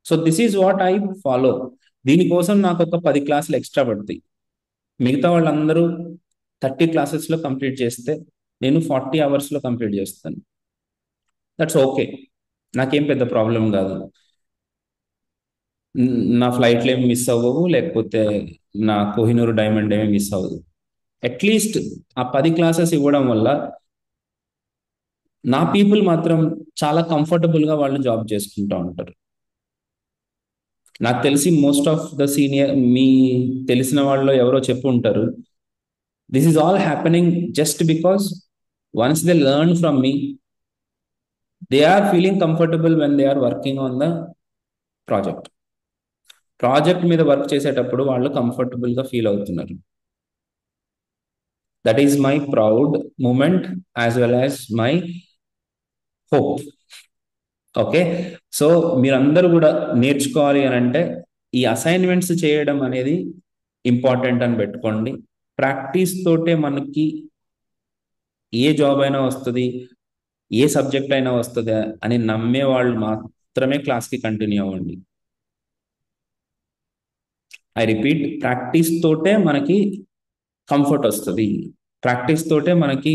So this is what I follow. దీనికోసం నాకు ఒక 10 క్లాసులు ఎక్స్ట్రా పడతాయి. మిగతా వాళ్ళందరూ 30 క్లాసెస్లో కంప్లీట్ చేస్తే నేను 40 అవర్స్లో కంప్లీట్ చేస్తాను. దట్స్ ఓకే, నాకేం పెద్ద ప్రాబ్లం కాదు. నా ఫ్లైట్లు ఏమి మిస్ అవ్వవు, లేకపోతే నా కోహినూర్ డైమండ్ ఏమి మిస్ అవ్వదు. అట్లీస్ట్ ఆ 10 క్లాసెస్ ఇవ్వడం వల్ల నా పీపుల్ మాత్రం చాలా కంఫర్టబుల్గా వాళ్ళు జాబ్ చేసుకుంటూ ఉంటారు. నాకు తెలిసి మోస్ట్ ఆఫ్ ద సీనియర్, మీ తెలిసిన వాళ్ళు ఎవరో చెప్పు ఉంటారు, this is all happening just because once they learn from me, they are feeling comfortable when they are working on the project మీద వర్క్ చేసేటప్పుడు వాళ్ళు కంఫర్టబుల్గా ఫీల్ అవుతున్నారు. That is my proud moment as well as my hope. Okay, so మీరందరూ కూడా నేర్చుకోవాలి అని అంటే ఈ అసైన్మెంట్స్ చేయడం అనేది ఇంపార్టెంట్ అని పెట్టుకోండి. ప్రాక్టీస్ తోటే మనకి ఏ జాబ్ అయినా వస్తుంది, ఏ సబ్జెక్ట్ అయినా వస్తుంది అని నమ్మే వాళ్ళు మాత్రమే క్లాస్కి కంటిన్యూ అవ్వండి. ఐ రిపీట్, ప్రాక్టీస్ తోటే మనకి కంఫర్ట్ వస్తుంది, ప్రాక్టీస్ తోటే మనకి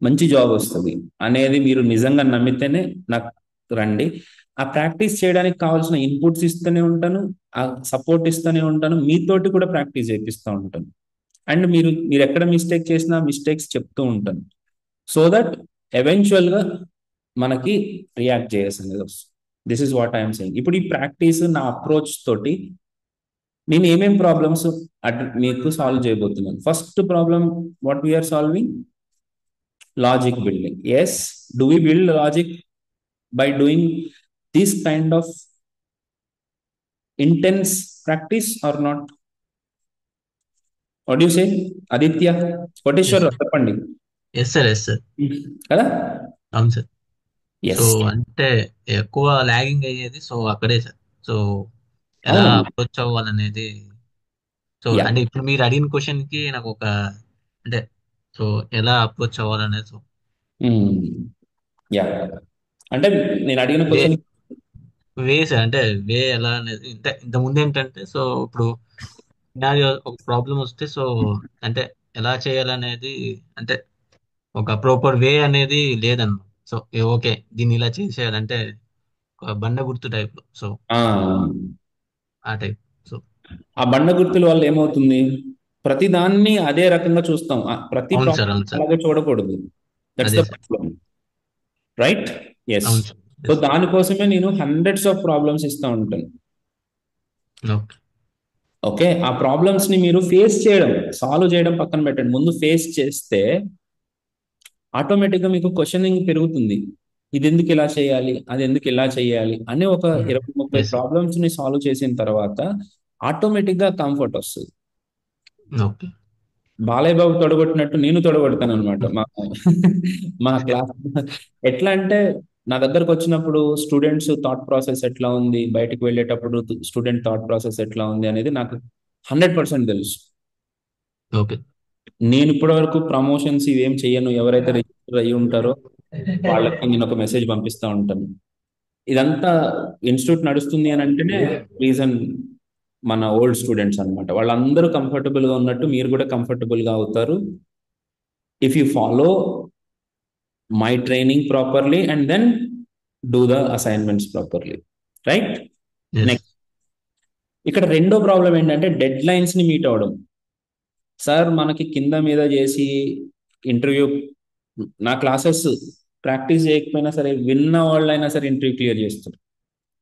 మంచి జాబ్ వస్తుంది అనేది మీరు నిజంగా నమ్మితేనే నాకు రండి. ఆ ప్రాక్టీస్ చేయడానికి కావాల్సిన ఇన్పుట్స్ ఇస్తూనే ఉంటాను, ఆ సపోర్ట్ ఇస్తూనే ఉంటాను, మీతోటి కూడా ప్రాక్టీస్ చేపిస్తూ ఉంటాను. అండ్ మీరు ఎక్కడ మిస్టేక్ చేసినా మిస్టేక్స్ చెప్తూ ఉంటాను, సో దట్ ఎవెన్చువల్గా మనకి రియాక్ట్ చేయాల్సింది వస్తుంది. This is what I'm saying. ఇప్పుడు ఈ ప్రాక్టీస్ నా అప్రోచ్ తోటి నేను ఏమేం ప్రాబ్లమ్స్ మీకు సాల్వ్ చేయబోతున్నాను. First problem what we are solving, logic building. Yes, do we build logic by doing this kind of intense practice or not? What do you say, Aditya? Koteshwar చెప్పండి. Yes sir, yes sir, కదా? అవును sir. So yes, అంటే ఎక్కువ logging అయ్యేది so అక్కడే sir. So ఎలా అవును, approach అవ్వాలనేది. So yeah, అంటే ఇప్పుడు మీరు అడిగిన క్వశ్చన్ కి నాకు ఒక అంటే సో ఎలా అప్రోచ్ అవ్వాలనేది సో యా. అంటే నేను అడిగిన వే క్వశ్చన్ వే సార్, అంటే వే ఎలా అనేది ఇంత ముందు ఏంటంటే సో ఇప్పుడు సినారియో ఒక ప్రాబ్లం వస్తే సో అంటే ఎలా చేయాలనేది అంటే ఒక ప్రాపర్ వే అనేది లేదన్నమాట. సో ఓకే దీన్ని ఇలా చేసేయాలంటే ఒక బండ గుర్తు టైప్ లో సో ఆ టైప్. సో ఆ బండ గుర్తుల వల్ల ఏమవుతుంది, ప్రతి దాన్ని అదే రకంగా చూస్తాం, ప్రతి అవును సార్, ప్రాబ్లం అవును సార్, అలాగే చూడకూడదు. దట్స్ అదే the sir, problem, right? Yes. అవును సార్, సో ఎస్. దానికోసమే నేను హండ్రెడ్స్ ఆఫ్ ప్రాబ్లమ్స్ ఇస్తూ ఉంటాను. ఓకే, ఓకే, ఆ ప్రాబ్లమ్స్ ని మీరు ఫేస్ చేయడం, సాల్వ్ చేయడం పక్కన పెట్టండి, ముందు ఫేస్ చేస్తే ఆటోమేటిక్ గా మీకు క్వశ్చనింగ్ పెరుగుతుంది. ఇది ఎందుకు ఇలా చేయాలి, అది ఎందుకు ఇలా చేయాలి అని ఒక 20-30 ఎస్ సార్, ప్రాబ్లమ్స్ ని సాల్వ్ చేసిన తర్వాత ఆటోమేటిక్ గా కంఫర్ట్ వస్తుంది. ఓకే. బాలయ్య బాబు తొడగొట్టినట్టు నేను తొడగొడతాను అనమాట మా క్లాస్. ఎట్లా అంటే నా దగ్గరకు వచ్చినప్పుడు స్టూడెంట్స్ థాట్ ప్రాసెస్ ఎట్లా ఉంది, బయటకు వెళ్ళేటప్పుడు స్టూడెంట్ థాట్ ప్రాసెస్ ఎట్లా ఉంది అనేది నాకు 100% తెలుసు. ఓకే. నేను ఇప్పటి వరకు ప్రమోషన్స్ ఇవేం చెయ్యను. ఎవరైతే రిజిస్టర్ అయ్యి ఉంటారో వాళ్ళకి నేను ఒక మెసేజ్ పంపిస్తూ ఉంటాను. ఇదంతా ఇన్స్టిట్యూట్ నడుస్తుంది అని అంటేనే రీజన్ మన ఓల్డ్ స్టూడెంట్స్ అన్నమాట. వాళ్ళందరూ comfortable గా ఉన్నట్టు మీరు కూడా comfortable గా అవుతారు if you follow my training properly and then do the assignments properly, right? Yes. Next, ఇక్కడ రెండో ప్రాబ్లం ఏంటంటే డెడ్ లైన్స్ ని మీట్ అవడం. సార్ మనకి కింద మీద చేసి ఇంటర్వ్యూ, నా క్లాసెస్ ప్రాక్టీస్ చేయకపోయినా సరే విన్న వాళ్ళైనా సరే ఇంటర్వ్యూ క్లియర్ చేస్తారు.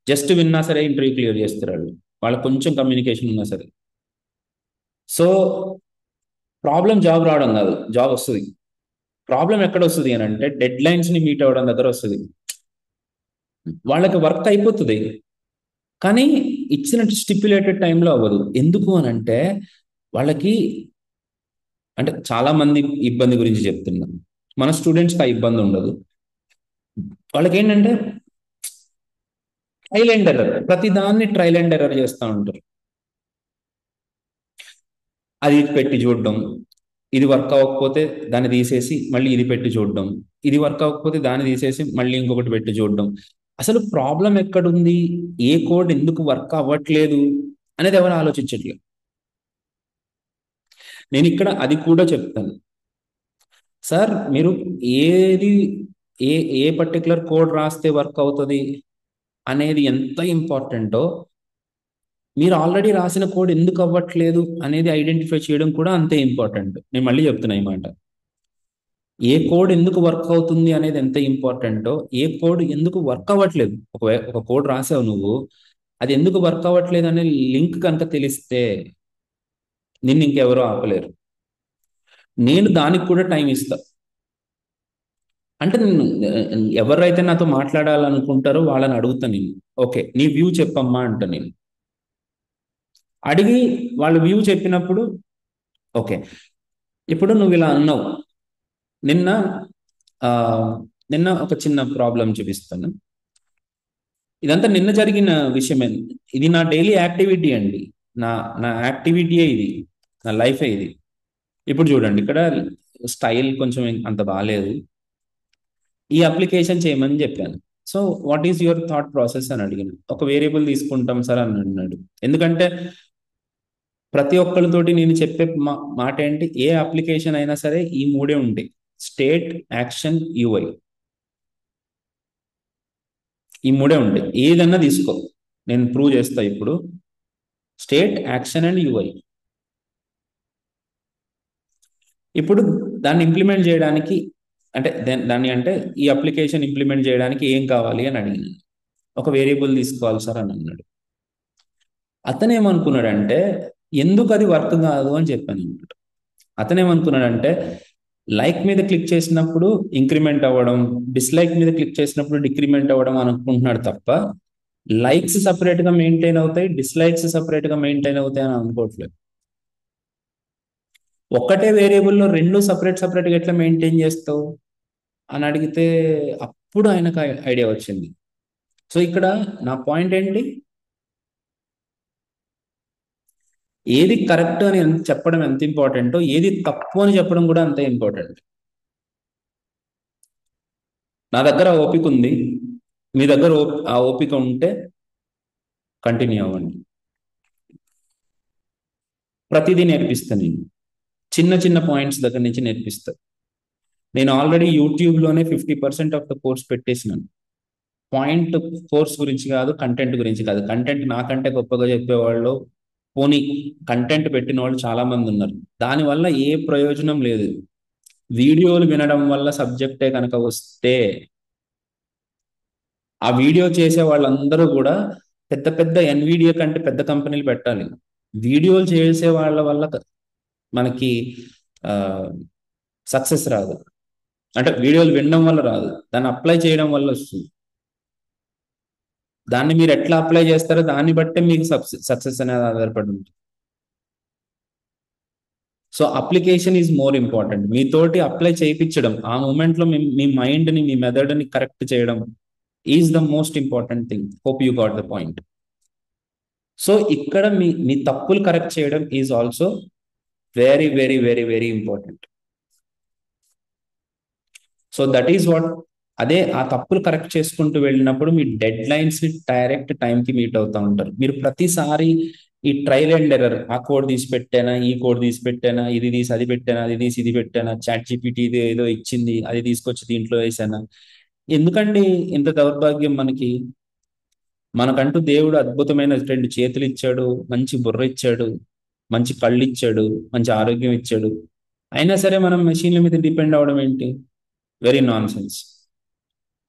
జస్ట్ విన్నా సరే ఇంటర్వ్యూ క్లియర్ చేస్తారు వాళ్ళు, వాళ్ళకి కొంచెం కమ్యూనికేషన్ ఉన్నా సరే. సో ప్రాబ్లం జాబ్ రావడం కాదు, జాబ్ వస్తుంది. ప్రాబ్లం ఎక్కడ వస్తుంది అని అంటే డెడ్ లైన్స్ ని మీట్ అవ్వడం దగ్గర వస్తుంది. వాళ్ళకి వర్క్ అయిపోతుంది కానీ ఇచ్చిన స్టిప్యులేటెడ్ టైంలో అవ్వదు. ఎందుకు అని అంటే వాళ్ళకి, అంటే చాలా మంది ఇబ్బంది గురించి చెప్తున్నాం, మన స్టూడెంట్స్కి ఆ ఇబ్బంది ఉండదు. వాళ్ళకి ఏంటంటే ట్రైల్ అండ్ ఎర్రర్, ప్రతి దాన్ని ట్రైల్ అండ్ ఎర్రర్ చేస్తూ ఉంటారు. అది పెట్టి చూడడం, ఇది వర్క్ అవ్వకపోతే దాన్ని తీసేసి మళ్ళీ ఇది పెట్టి చూడడం, ఇది వర్క్ అవ్వకపోతే దాన్ని తీసేసి మళ్ళీ ఇంకొకటి పెట్టి చూడడం. అసలు ప్రాబ్లం ఎక్కడుంది, ఏ కోడ్ ఎందుకు వర్క్ అవ్వట్లేదు అనేది ఎవరు ఆలోచించట్లేదు. నేను ఇక్కడ అది కూడా చెప్తాను. సార్ మీరు ఏది ఏ ఏ పర్టికులర్ కోడ్ రాస్తే వర్క్ అవుతుంది అనేది ఎంత ఇంపార్టెంటో, మీరు ఆల్రెడీ రాసిన కోడ్ ఎందుకు అవ్వట్లేదు అనేది ఐడెంటిఫై చేయడం కూడా అంతే ఇంపార్టెంట్. నేను మళ్ళీ చెప్తున్నా ఈ మాట. ఏ కోడ్ ఎందుకు వర్క్ అవుతుంది అనేది ఎంత ఇంపార్టెంటో, ఏ కోడ్ ఎందుకు వర్క్ అవ్వట్లేదు, ఒక కోడ్ రాసావు నువ్వు, అది ఎందుకు వర్క్ అవ్వట్లేదు అనే లింక్ కనుక తెలిస్తే నిన్ను ఇంకెవరో ఆపలేరు. నేను దానికి కూడా టైం ఇస్తా. అంటే నేను ఎవరైతే నాతో మాట్లాడాలనుకుంటారో వాళ్ళని అడుగుతా నేను. ఓకే నీ వ్యూ చెప్పమ్మా అంట. నేను అడిగి వాళ్ళు వ్యూ చెప్పినప్పుడు ఓకే ఇప్పుడు నువ్వు ఇలా అన్నావు, నిన్న ఆ, నిన్న ఒక చిన్న ప్రాబ్లం చూపిస్తాను. ఇదంతా నిన్న జరిగిన విషయమే. ఇది నా డైలీ యాక్టివిటీ అండి, నా నా యాక్టివిటీయే ఇది, నా లైఫే ఇది. ఇప్పుడు చూడండి, ఇక్కడ స్టైల్ కొంచెం అంత బాగాలేదు, ఈ అప్లికేషన్ చేయమని చెప్పాను. So what is your thought process అని అడిగిన. ఒక వేరియబుల్ తీసుకుంటాం సార్ అని అన్నాడు. ఎందుకంటే ప్రతి ఒక్కరితోటి నేను చెప్పే మాట ఏంటి, ఏ అప్లికేషన్ అయినా సరే ఈ మూడే ఉంటాయి: స్టేట్, యాక్షన్, యూఐ. ఈ మూడే ఉంటాయి. ఏదన్నా తీసుకో, నేను ప్రూవ్ చేస్తా ఇప్పుడు. State, action and UI. ఇప్పుడు దాన్ని ఇంప్లిమెంట్ చేయడానికి అంటే దాన్ని అంటే ఈ అప్లికేషన్ ఇంప్లిమెంట్ చేయడానికి ఏం కావాలి అని అడిగినాను. ఒక వేరియబుల్ తీసుకోవాలి సార్ అని అన్నాడు. అతనేమనుకున్నాడంటే ఎందుకు అది వర్క్ కాదు అని చెప్పాను అనమాట. అతనేమనుకున్నాడంటే లైక్ మీద క్లిక్ చేసినప్పుడు ఇంక్రిమెంట్ అవ్వడం, డిస్లైక్ మీద క్లిక్ చేసినప్పుడు డిక్రిమెంట్ అవ్వడం అనుకుంటున్నాడు తప్ప లైక్స్ సపరేట్ గా మెయింటైన్ అవుతాయి, డిస్లైక్స్ సపరేట్ గా మెయింటైన్ అవుతాయి అని అనుకోవట్లేదు. ఒక్కటే వేరియబుల్లో రెండు సపరేట్ గా ఎట్లా మెయింటైన్ చేస్తావు అని అడిగితే అప్పుడు ఆయనకు ఐడియా వచ్చింది. సో ఇక్కడ నా పాయింట్ ఏంటి, ఏది కరెక్ట్ అని చెప్పడం ఎంత ఇంపార్టెంటో ఏది తప్పు అని చెప్పడం కూడా అంతే ఇంపార్టెంట్. నా దగ్గర ఓపిక ఉంది, మీ దగ్గర ఆ ఓపిక ఉంటే కంటిన్యూ అవ్వండి. ప్రతిదీ నేర్పిస్తాను నేను, చిన్న చిన్న పాయింట్స్ దగ్గర నుంచి నేర్పిస్తా. నేను ఆల్రెడీ యూట్యూబ్లోనే 50% ఆఫ్ ద కోర్స్ పెట్టేసినాను. పాయింట్ కోర్స్ గురించి కాదు, కంటెంట్ గురించి కాదు. కంటెంట్ నాకంటే గొప్పగా చెప్పేవాళ్ళు, పోనీ కంటెంట్ పెట్టిన వాళ్ళు చాలా మంది ఉన్నారు. దానివల్ల ఏ ప్రయోజనం లేదు. వీడియోలు వినడం వల్ల సబ్జెక్టే కనుక వస్తే ఆ వీడియో చేసే వాళ్ళందరూ కూడా పెద్ద పెద్ద ఎన్విడియా కంటే పెద్ద కంపెనీలు పెట్టాలి. వీడియోలు చేసే వాళ్ళ వల్ల మనకి సక్సెస్ రాదు. అంటే వీడియోలు వినడం వల్ల రాదు, దాన్ని అప్లై చేయడం వల్ల వస్తుంది. దాన్ని మీరు ఎట్లా అప్లై చేస్తారో దాన్ని బట్టే మీకు సక్సెస్ అనేది ఆధారపడి ఉంటుంది. So application is more important. మీతోటి అప్లై చేయించడం, ఆ మూమెంట్లో మీ మైండ్ని, మీ మెథడ్ని కరెక్ట్ చేయడం, is the most important thing. Hope you got the point. So ఇక్కడ మీ తప్పులు కరెక్ట్ చేయడం is also very very very very important. So that is what, అదే ఆ తప్పులు కరెక్ట్ చేసుకుంటూ వెళ్ళినప్పుడు మీ డెడ్ లైన్స్ డైరెక్ట్ టైంకి మీట్ అవుతూ ఉంటారు. మీరు ప్రతిసారి ఈ ట్రైల్ అండ్ ఎర్రర్, ఆ కోడ్ తీసి పెట్టానా, ఈ కోడ్ తీసి పెట్టానా, ఇది తీసి అది పెట్టానా, అది తీసి ఇది పెట్టానా, చాట్ జీపీటీ ఇది ఏదో ఇచ్చింది అది తీసుకొచ్చి దీంట్లో వేసానా, ఎందుకండి ఇంత దౌర్భాగ్యం మనకి? మనకంటూ దేవుడు అద్భుతమైన 2 చేతులు ఇచ్చాడు, మంచి బుర్ర ఇచ్చాడు, మంచి కళ్ళు ఇచ్చాడు, మంచి ఆరోగ్యం ఇచ్చాడు. అయినా సరే మనం మెషిన్ల మీద డిపెండ్ అవ్వడం ఏంటి? Very non sense.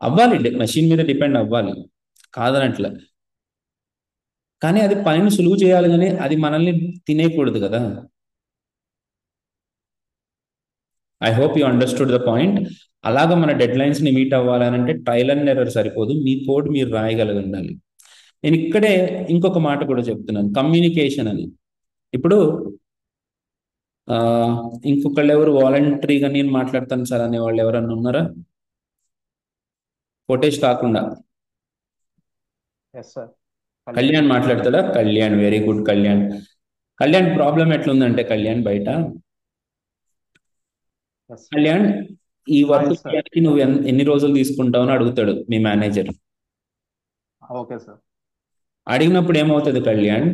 అవ్వాలి, మెషిన్ మీద డిపెండ్ అవ్వాలి, కాదనట్లే. కానీ అది పనిని సులువు చేయాలి, కానీ అది మనల్ని తినేయకూడదు కదా. I hope you understood the point. అలాగా మన డెడ్ లైన్స్ ని మీట్ అవ్వాలనంటే ట్రయల్ అండ్ ఎర్రర్ సరిపోదు, మీ కోడ్ మీరు రాయగలిగి ఉండాలి. నేను ఇక్కడే ఇంకొక మాట కూడా చెప్తున్నాను, కమ్యూనికేషన్ అని. ఇప్పుడు ఆ, ఇంకొకళ్ళు ఎవరు వాలంటరీగా నేను మాట్లాడతాను సార్ అనే వాళ్ళు ఎవరన్నా ఉన్నారా? కోటేష్ కాకుండా ఎస్ సార్. కళ్యాణ్ మాట్లాడతాడా? Kalyan, very good Kalyan. Kalyan problem ఎట్లుందంటే, కళ్యాణ్ బయట ఎస్ కళ్యాణ్ ఈ వర్క్ yes, sir. చేయడానికి నువ్వు ఎన్ని రోజులు తీసుకుంటావు అని అడుగుతాడు మీ మేనేజర్. Okay sir. అడిగినప్పుడు ఏమవుతుంది కళ్యాణ్,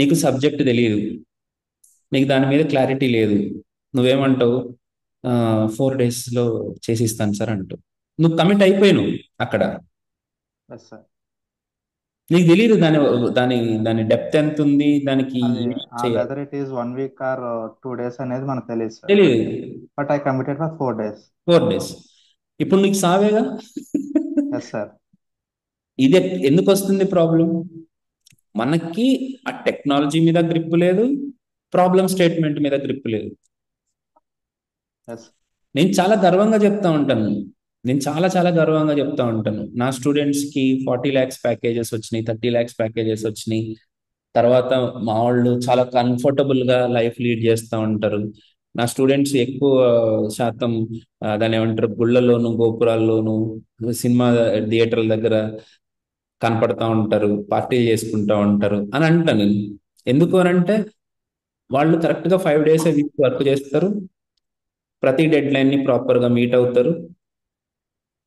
నీకు సబ్జెక్ట్ తెలియదు, నీకు దాని మీద క్లారిటీ లేదు, నువ్వేమంటావు? 4 daysలో చేసిస్తాను సార్ అంటావు. నువ్వు కమిట్ అయిపోయాను అక్కడ, ఎస్ సార్. నీకు తెలియదు దాని దాని దాని డెప్త్ ఎంత ఉంది, దానికి అది ఏం చేయాలి whether it is 1 week or 2 days అనేది మనకు తెలియదు సార్. తెలియదు. But I committed for 4 days. 4 days. ఇప్పుడు నీకు సావేగా. Yes sir. ఇది ఎందుకు వస్తుంది ప్రాబ్లం? మనకి ఆ టెక్నాలజీ మీద గ్రిప్ లేదు, ప్రాబ్లం స్టేట్మెంట్ మీద గ్రిప్ లేదు. ఎస్ నేను చాలా గర్వంగా చెప్తా ఉంటాను, నేను చాలా చాలా గర్వంగా చెప్తా ఉంటాను, నా స్టూడెంట్స్కి 40 lakhs ప్యాకేజెస్ వచ్చినాయి, 30 lakhs ప్యాకేజెస్ వచ్చినాయి. తర్వాత మా వాళ్ళు చాలా కంఫర్టబుల్గా లైఫ్ లీడ్ చేస్తూ ఉంటారు. నా స్టూడెంట్స్ ఎక్కువ శాతం దాన్ని ఏమంటారు, గుళ్ళల్లోను గోపురాల్లోను సినిమా థియేటర్ల దగ్గర కనపడతా ఉంటారు, పార్టీలు చేసుకుంటా ఉంటారు అని అంటాను నేను. ఎందుకు అని అంటే వాళ్ళు కరెక్ట్గా 5 days వీక్ వర్క్ చేస్తారు, ప్రతి డెడ్ లైన్ని ప్రాపర్గా మీట్ అవుతారు,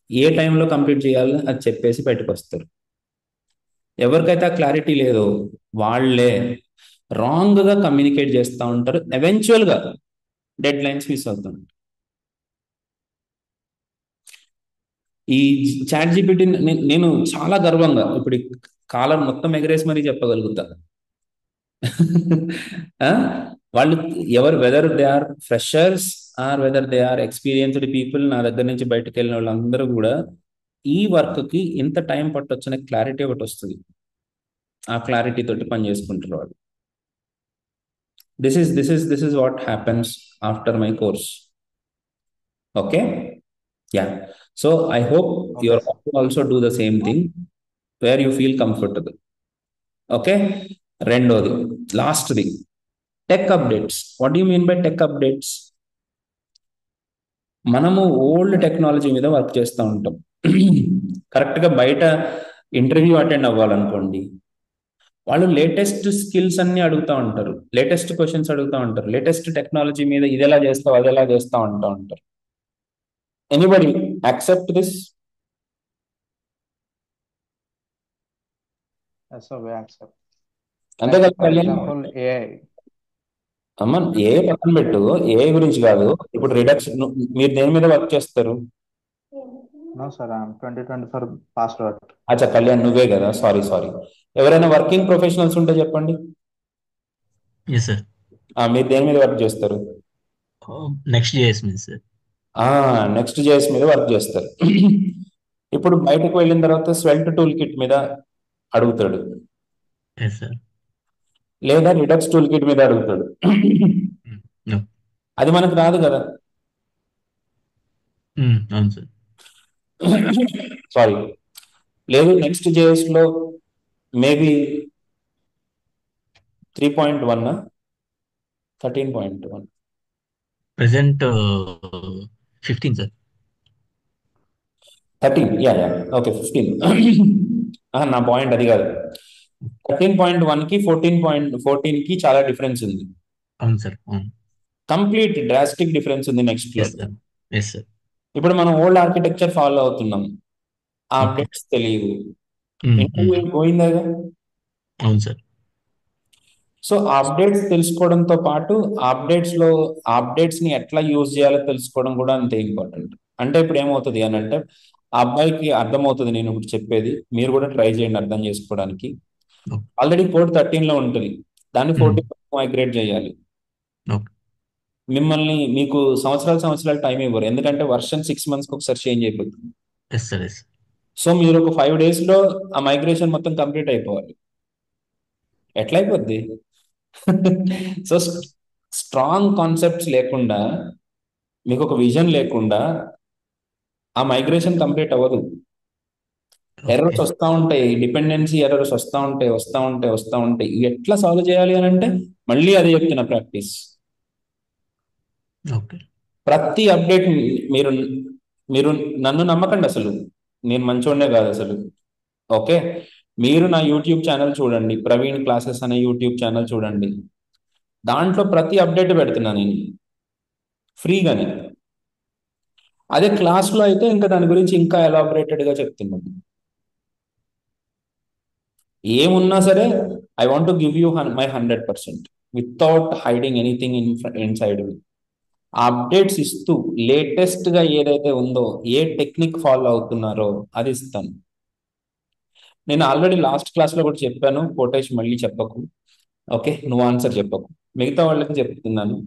ఏ టైంలో కంప్లీట్ చేయాలో అది చెప్పేసి బయటకు వస్తారు. ఎవరికైతే ఆ క్లారిటీ లేదో వాళ్ళే రాంగ్గా కమ్యూనికేట్ చేస్తూ ఉంటారు, ఎవెన్చువల్గా డెడ్ లైన్స్ మిస్ అవుతారు. ఈ చాట్ జీపీటీ నేను చాలా గర్వంగా ఇప్పుడు కాలం మొత్తం ఎగరేసి మరీ చెప్పగలుగుతా. ఆ, వాళ్ళు ఎవరు, whether they are freshers or whether they are experienced people, నా దగ్గర నుంచి బయటకు వెళ్ళిన వాళ్ళందరూ కూడా ఈ వర్క్కి ఎంత టైం పట్టొచ్చు అనే క్లారిటీ ఒకటి వస్తుంది. ఆ క్లారిటీ తోటి పని చేసుకుంటారు వాళ్ళు. This is what happens after my course. Okay, yeah. So I hope your also do the same thing where you feel comfortable. Okay, రెండోది లాస్ట్ది tech updates. What you mean by tech updates? మనము old technology మీద work చేస్తూ ఉంటాం. కరెక్ట్గా బయట interview attend అవ్వాలనుకోండి, వాళ్ళు latest skills అన్ని అడుగుతూ ఉంటారు, లేటెస్ట్ క్వశ్చన్స్ అడుగుతూ ఉంటారు, లేటెస్ట్ టెక్నాలజీ మీద ఇది ఎలా చేస్తావు అది ఎలా చేస్తావు అంటూ ఉంటారు. Anybody accept this? Yes sir, we accept. అంతే కదా ఫర్ కళ్యాణ్? Example AI. అమ్మ ఏ పక్కన పెట్టు, ఏ గురించి కాదు. ఇప్పుడు రిడక్షన్, మీరు దేని మీద వర్క్ చేస్తారు? No sir, I'm 2024 passed out. అచ్చా కళ్యాణ్, నువ్వే కదా, సారీ. ఎవరైనా వర్కింగ్ ప్రొఫెషనల్స్ ఉంటే చెప్పండి. Yes sir. మీరు దేని మీద వర్క్ చేస్తారు? నెక్స్ట్ జేఎస్ మీద సార్. నెక్స్ట్ జేఎస్ మీద వర్క్ చేస్తారు. ఇప్పుడు బయటకు వెళ్ళిన తర్వాత స్వెల్ట్ టూల్ కిట్ మీద అడుగుతాడు, ఎస్ సార్. లేదా రిడక్స్ టూల్ కిట్ మీద అడుగుతాడు. అది మనకు రాదు కదా. అవును సార్. సారీ, లేదు నెక్స్ట్ జేఎస్ లో మేబీ 3.1 13.1 ప్రెసెంట్ 15 సార్. 13 ఓకే 15 నా పాయింట్ అది కాదు. 13.1కి 14.14కి చాలా డిఫరెన్స్ ఉంది. అవును సార్, అవును. కంప్లీట్ డ్రాస్టిక్ డిఫరెన్స్ ఉంది నెక్స్ట్ లో. Yes sir, yes sir. ఇప్పుడు మనం ఓల్డ్ ఆర్కిటెక్చర్ ఫాలో అవుతున్నాం, ఆ ఓకే. అప్డేట్స్ తెలియదు, ఇంటర్వ్యూ పోయిందా? అవును సార్. సో ఆ అప్డేట్స్ తెలుసుకోవడంతో పాటు ఆ అప్డేట్స్ ని ఎట్లా యూజ్ చేయాలో తెలుసుకోవడం కూడా అంతే ఇంపార్టెంట్. అంటే ఇప్పుడు ఏమవుతుంది అని అంటే, ఆ అబ్బాయికి అర్థమవుతుంది నేను ఇప్పుడు చెప్పేది, మీరు కూడా ట్రై చేయండి అర్థం చేసుకోవడానికి. ఓకే. ఆల్రెడీ కోడ్ 13 లో ఉంటుంది, దాన్ని 14 మైగ్రేట్ చేయాలి. ఓకే. మీకు సంవత్సరాలు టైం ఇవ్వరు, ఎందుకంటే వర్షన్ 6 months ఒకసారి చేంజ్ అయిపోతుంది. Yes sir, yes. సో మీరు ఒక 5 days లో ఆ మైగ్రేషన్ మొత్తం కంప్లీట్ అయిపోవాలి. ఎట్లా అయిపోద్ది? సో స్ట్రాంగ్ కాన్సెప్ట్స్ లేకుండా, మీకు ఒక విజన్ లేకుండా ఆ మైగ్రేషన్ కంప్లీట్ అవ్వదు. Errors okay. వస్తూ ఉంటాయి, డిపెండెన్సీ ఎర్రర్స్ వస్తూ ఉంటాయి. ఇవి ఎట్లా సాల్వ్ చేయాలి అని అంటే, మళ్ళీ అదే చెప్తున్నా, ప్రాక్టీస్. ఓకే. ప్రతి అప్డేట్ మీరు మీరు నన్ను నమ్మకండి, అసలు నేను మంచోడే కాదు అసలు. ఓకే, మీరు నా యూట్యూబ్ ఛానల్ చూడండి, ప్రవీణ్ క్లాసెస్ అనే యూట్యూబ్ ఛానల్ చూడండి, దాంట్లో ప్రతి అప్డేట్ పెడుతున్నా నేను ఫ్రీగానే. అదే క్లాస్లో అయితే ఇంకా దాని గురించి ఇంకా ఎలాబొరేటెడ్గా చెప్తున్నాను. ఏమున్నా సరే, I want to give you my 100% without hiding anything inside me. ఆ అప్డేట్స్ ఇస్తూ లేటెస్ట్గా ఏదైతే ఉందో, ఏ టెక్నిక్ ఫాలో అవుతున్నారో అది ఇస్తాను. నేను ఆల్రెడీ లాస్ట్ క్లాస్లో కూడా చెప్పాను, కోటేష్ మళ్ళీ చెప్పకు. ఓకే, నువ్వు ఆన్సర్ చెప్పకు, మిగతా వాళ్ళకి చెప్తున్నాను.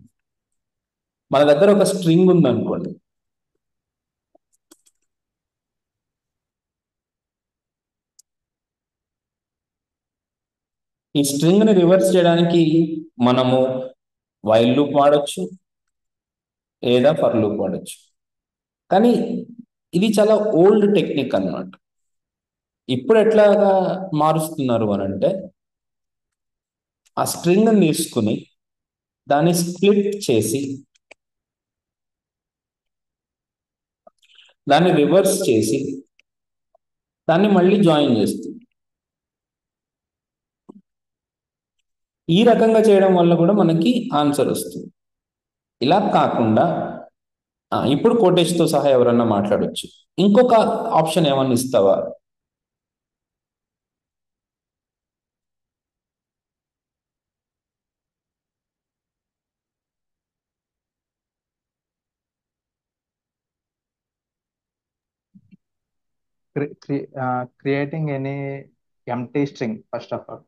మన దగ్గర ఒక స్ట్రింగ్ ఉందనుకోండి, ఈ స్ట్రింగ్ని రివర్స్ చేయడానికి మనము వైల్ లూప్ వాడచ్చు, లేదా ఫర్ లూప్ వాడచ్చు. కానీ ఇది చాలా ఓల్డ్ టెక్నిక్ అన్నమాట. ఇప్పుడు ఎట్లాగా మారుస్తున్నారు అని అంటే, ఆ స్ట్రింగ్ని తీసుకుని దాన్ని స్ప్లిట్ చేసి దాన్ని రివర్స్ చేసి దాన్ని మళ్ళీ జాయిన్ చేస్తుంది. ఈ రకంగా చేయడం వల్ల కూడా మనకి ఆన్సర్ వస్తుంది. ఇలా కాకుండా ఇప్పుడు కోటేష్తో సహా ఎవరన్నా మాట్లాడొచ్చు. ఇంకొక ఆప్షన్ ఏమన్నా ఇస్తావా? Creating any empty string, first of all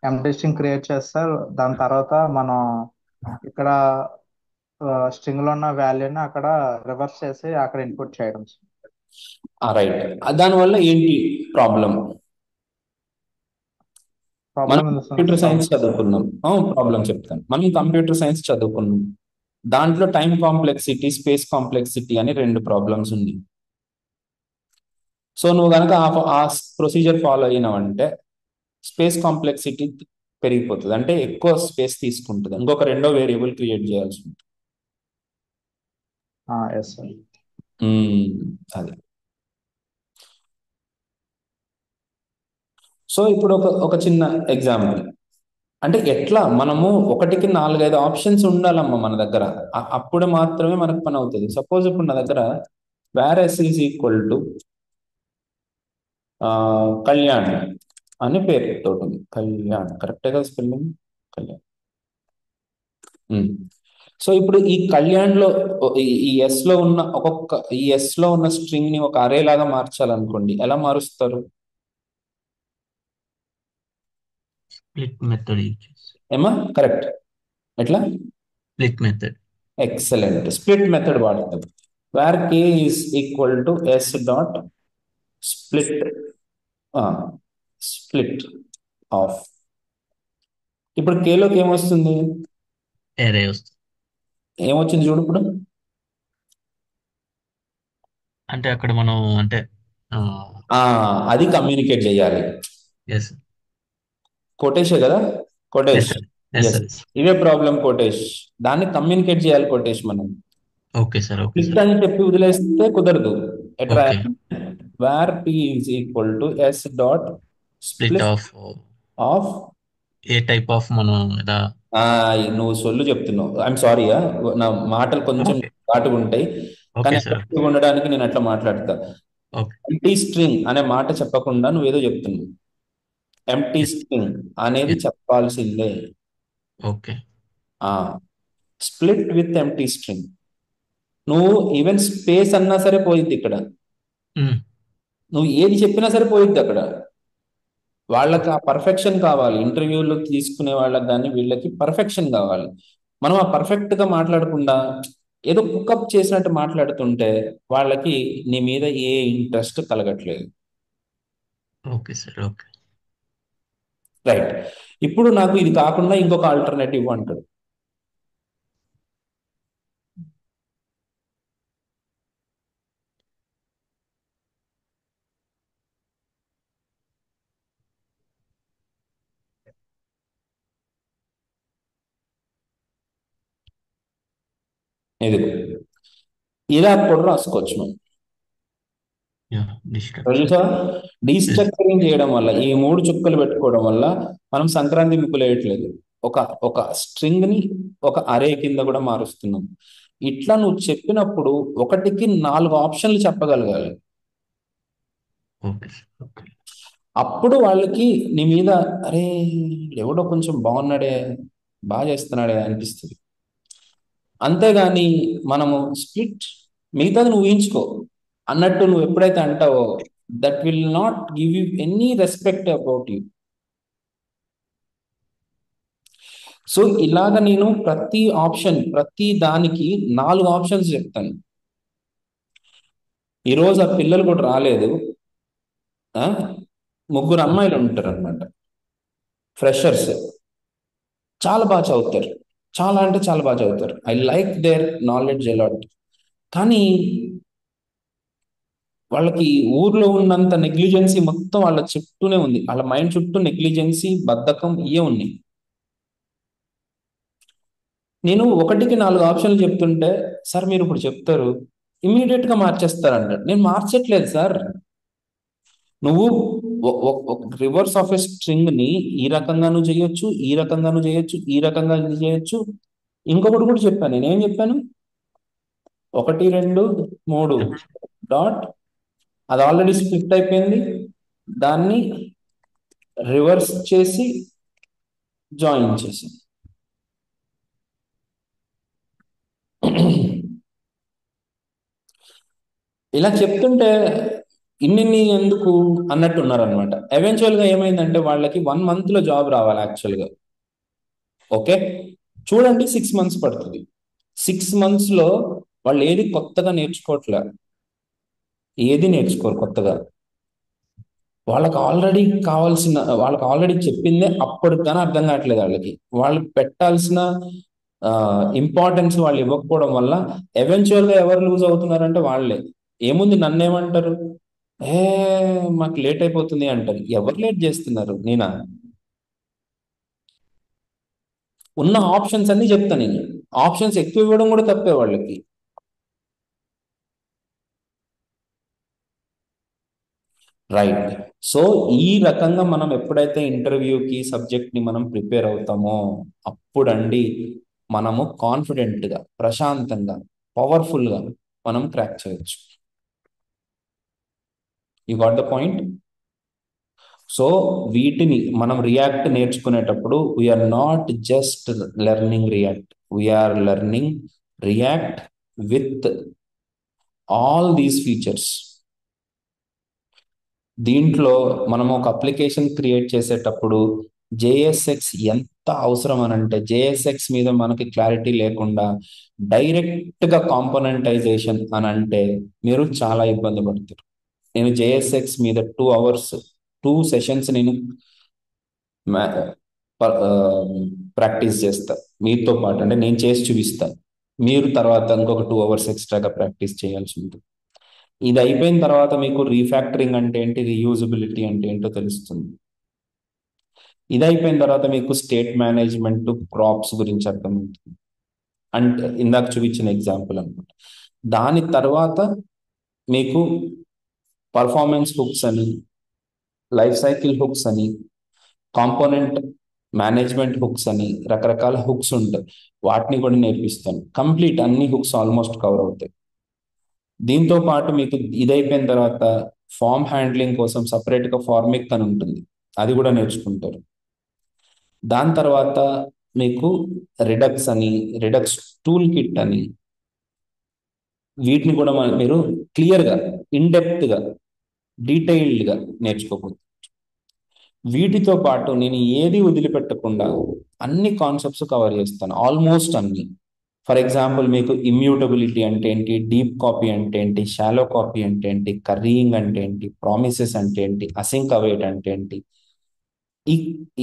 empty string create చేస్తారు. దాని తర్వాత మనం ఇక్కడ స్ట్రింగ్ లో ఉన్న వాల్యూని అక్కడ రివర్స్ చేసి అక్కడ ఇన్పుట్ చేయడం. రైట్. దానివల్ల ఏంటి ప్రాబ్లం? మనం కంప్యూటర్ సైన్స్ చదువుకున్నాం. ప్రాబ్లం చెప్తాను. మనం కంప్యూటర్ సైన్స్ చదువుకున్నాం, దాంట్లో టైం కాంప్లెక్సిటీ, స్పేస్ కాంప్లెక్సిటీ అని 2 ప్రాబ్లమ్స్ ఉంది. సో నువ్వు కనుక ఆ ప్రొసీజర్ ఫాలో అయినావంటే స్పేస్ కాంప్లెక్సిటీ పెరిగిపోతుంది, అంటే ఎక్కువ స్పేస్ తీసుకుంటుంది, ఇంకొక రెండో వేరియబుల్ క్రియేట్ చేయాల్సి ఉంటుంది. అదే. సో ఇప్పుడు ఒక చిన్న ఎగ్జాంపుల్, అంటే ఎట్లా మనము 1కి 4-5 ఆప్షన్స్ ఉండాలమ్మా మన దగ్గర, అప్పుడు మాత్రమే మనకు పని అవుతుంది. సపోజ్ ఇప్పుడు నా దగ్గర వారెస్ ఈజ్ ఈక్వల్ టు కళ్యాణ్ అని పేరుతో ఉంది. కళ్యాణ్ కరెక్టే కదా స్పెల్లింగ్? కళ్యాణ్. సో ఇప్పుడు ఈ కళ్యాణ్లో ఈ ఎస్ లో ఉన్న ఈ ఎస్ లో ఉన్న స్ట్రింగ్ ని ఒక అరే లాగా మార్చాలనుకోండి, ఎలా మారుస్తారు? స్ప్లిట్ మెథడ్ యూజ్ చేసి. ఏమా కరెక్ట్? ఎట్లా? Split method. Excellent, split method వాడతాం. Where K is equal to S dot split split of. ఇప్పుడు కేలోకి ఏమొస్తుంది? ఎరే వస్తుంది. ఏమొచ్చింది చూడు ఇప్పుడు. అంటే అక్కడ మనం అంటే అది కమ్యూనికేట్ చేయాలి. ఎస్ కోటేషే కదా? కోటేష్, ఎస్ సార్. ఇదే ప్రాబ్లం కోటేష్, దాన్ని కమ్యూనికేట్ చేయాలి కోటేష్ మనం. Okay sir, okay split sir. అని చెప్పి వదిలేస్తే కుదరదు. Try okay. Where p is equal to s dot split split of of. A type of మనం ఇలా. నువ్వు సొల్లు చెప్తున్నావు, ఐఎమ్ సారీ. నా మాటలు కొంచెం ఓకే. ఘాటుగా ఉంటాయి, ఓకే కానీ సార్. effective గా ఉండడానికి నేను అట్లా మాట్లాడతా. ఓకే. ఎంటీ స్ట్రింగ్ అనే మాట చెప్పకుండా నువ్వేదో చెప్తున్నావు. ఎంటీ స్ట్రింగ్ అనేది చెప్పాల్సిందే. Okay. Split with empty string. నువ్వు ఈవెన్ స్పేస్ అన్నా సరే పోయిద్ది ఇక్కడ, నువ్వు ఏది చెప్పినా సరే పోయిద్ది అక్కడ. వాళ్ళకి ఆ పర్ఫెక్షన్ కావాలి, ఇంటర్వ్యూలు తీసుకునే వాళ్ళకి కానీ వీళ్ళకి పర్ఫెక్షన్ కావాలి. మనం ఆ పర్ఫెక్ట్ గా మాట్లాడకుండా ఏదో కుకప్ చేసినట్టు మాట్లాడుతుంటే వాళ్ళకి నీ మీద ఏ ఇంట్రెస్ట్ కలగట్లేదు. Okay sir. ఓకే. రైట్. ఇప్పుడు నాకు ఇది కాకుండా ఇంకొక ఆల్టర్నేటివ్ అంటాడు. ఇది ఇలా కూడా రాసుకోవచ్చు మనం. తెలుసా, డీస్ట్రక్చరింగ్ చేయడం వల్ల, ఈ 3 చుక్కలు పెట్టుకోవడం వల్ల మనం సంక్రాంతి ముగ్గులు వేయట్లేదు, ఒక ఒక స్ట్రింగ్ ని ఒక అరే కింద కూడా మారుస్తున్నాం. ఇట్లా నువ్వు చెప్పినప్పుడు 1కి 4 ఆప్షన్లు చెప్పగలగాలి. Okay sir. ఓకే. అప్పుడు వాళ్ళకి నీ మీద అరే ఎవడో కొంచెం బాగున్నాడే, బాగా చేస్తున్నాడే అనిపిస్తుంది. అంతేగాని మనము స్ప్లిట్ మిగతాది నువ్వు ఊహించుకో అన్నట్టు నువ్వు ఎప్పుడైతే అంటావో that will not give you any respect about you. So ఇలాగ నేను ప్రతి దానికి 4 ఆప్షన్స్ చెప్తాను. ఈరోజు ఆ పిల్లలు కూడా రాలేదు, 3 అమ్మాయిలు ఉంటారు అనమాట, ఫ్రెషర్స్. చాలా బాగా చదువుతారు, చాలా అంటే చాలా బాగా చదువుతారు. I like their knowledge a lot. కానీ వాళ్ళకి ఊర్లో ఉన్నంత నెగ్లిజెన్సీ మొత్తం వాళ్ళ చుట్టూనే ఉంది, వాళ్ళ మైండ్ చుట్టూ నెగ్లిజెన్సీ, బద్ధకం ఇవే ఉన్నాయి. నేను 1కి 4 ఆప్షన్లు చెప్తుంటే సార్ మీరు ఇప్పుడు చెప్తారు ఇమీడియట్ గా మార్చేస్తారంటారు. నేను మార్చట్లేదు సార్. నువ్వు రివర్స్ ఆఫ్ ఎ స్ట్రింగ్ ని ఈ రకంగాను చేయొచ్చు, ఈ రకంగాను చేయొచ్చు, ఈ రకంగా చేయొచ్చు. ఇంకొకటి కూడా చెప్పాను, నేనేం చెప్పాను, 1 2 3 డాట్, అది ఆల్రెడీ స్ప్లిట్ అయిపోయింది, దాన్ని రివర్స్ చేసి జాయిన్ చేసి. ఇలా చెప్తుంటే ఇన్ని ఎందుకు అన్నట్టు ఉన్నారనమాట. ఎవెన్చువల్ గా ఏమైందంటే వాళ్ళకి 1 month లో జాబ్ రావాలి యాక్చువల్గా. ఓకే, చూడండి 6 months పడుతుంది. 6 months లో వాళ్ళు ఏది కొత్తగా నేర్చుకోవట్లే, ఏది నేర్చుకోరు కొత్తగా. వాళ్ళకి ఆల్రెడీ చెప్పిందే అప్పటికి కానీ అర్థం కావట్లేదు వాళ్ళకి. వాళ్ళు పెట్టాల్సిన ఇంపార్టెన్స్ వాళ్ళు ఇవ్వకపోవడం వల్ల ఎవెన్చువల్ గా ఎవరు లూజ్ అవుతున్నారంటే వాళ్ళే. ఏముంది, నన్నేమంటారు, ఏ మాకు లేట్ అయిపోతుంది అంటారు. ఎవరు లేట్ చేస్తున్నారు, నేనా? ఉన్న ఆప్షన్స్ అన్ని చెప్తా నేను. ఆప్షన్స్ ఎక్కువ ఇవ్వడం కూడా తప్పే వాళ్ళకి. రైట్. సో ఈ రకంగా మనం ఎప్పుడైతే ఇంటర్వ్యూకి సబ్జెక్ట్ ని మనం ప్రిపేర్ అవుతామో అప్పుడండి మనము కాన్ఫిడెంట్ గా, ప్రశాంతంగా, పవర్ఫుల్ గా మనం క్రాక్ చేయొచ్చు. You got the point. So వీటిని మనం రియాక్ట్ నేర్చుకునేటప్పుడు we are not just learning React, we are learning React with all these features. దీంట్లో మనం ఒక అప్లికేషన్ క్రియేట్ చేసేటప్పుడు JSX ఎంత అవసరం అని అంటే, JSX మీద మనకి క్లారిటీ లేకుండా డైరెక్ట్ గా కాంపోనెంటైజేషన్ అని అంటే మీరు చాలా ఇబ్బంది పడతారు. నేను JSX మీద 2 hours 2 sessions నేను ప్రాక్టీస్ చేస్తా మీతో పాటు. అంటే నేను చేసి చూపిస్తాను, మీరు తర్వాత ఇంకొక 2 hours ఎక్స్ట్రాగా ప్రాక్టీస్ చేయాల్సి ఉంటుంది. ఇది అయిపోయిన తర్వాత మీకు రీఫ్యాక్టరింగ్ అంటే ఏంటి, రీయూజబిలిటీ అంటే ఏంటో తెలుస్తుంది. ఇది అయిపోయిన తర్వాత మీకు స్టేట్ మేనేజ్మెంట్, క్రాప్స్ గురించి అర్థమవుతుంది. అంటే ఇందాక చూపించిన ఎగ్జాంపుల్ అనమాట. దాని తర్వాత మీకు పర్ఫార్మెన్స్ హుక్స్ అని, లైఫ్ సైకిల్ హుక్స్ అని, కాంపోనెంట్ మేనేజ్మెంట్ హుక్స్ అని రకరకాల హుక్స్ ఉంటాయి. వాటిని కూడా నేర్పిస్తాను. కంప్లీట్ అన్ని హుక్స్ ఆల్మోస్ట్ కవర్ అవుతాయి. దీంతో పాటు మీకు ఇది అయిపోయిన తర్వాత ఫామ్ హ్యాండ్లింగ్ కోసం సపరేట్గా ఫార్మిక్ అని ఉంటుంది, అది కూడా నేర్చుకుంటారు. దాని తర్వాత మీకు రిడక్స్ అని, రిడక్స్ టూల్ కిట్ అని, వీటిని కూడా మీరు క్లియర్గా ఇన్డెప్త్గా డీటెయిల్డ్గా నేర్చుకోకూడదు. వీటితో పాటు నేను ఏది వదిలిపెట్టకుండా అన్ని కాన్సెప్ట్స్ కవర్ చేస్తాను, ఆల్మోస్ట్ అన్ని. ఫర్ ఎగ్జాంపుల్ మీకు ఇమ్యూటబిలిటీ అంటే ఏంటి, డీప్ కాపీ అంటే ఏంటి, షాలో కాపీ అంటే ఏంటి, కర్రీయింగ్ అంటే ఏంటి, ప్రామిసెస్ అంటే ఏంటి, అసింక్ అవైట్ అంటే ఏంటి, ఈ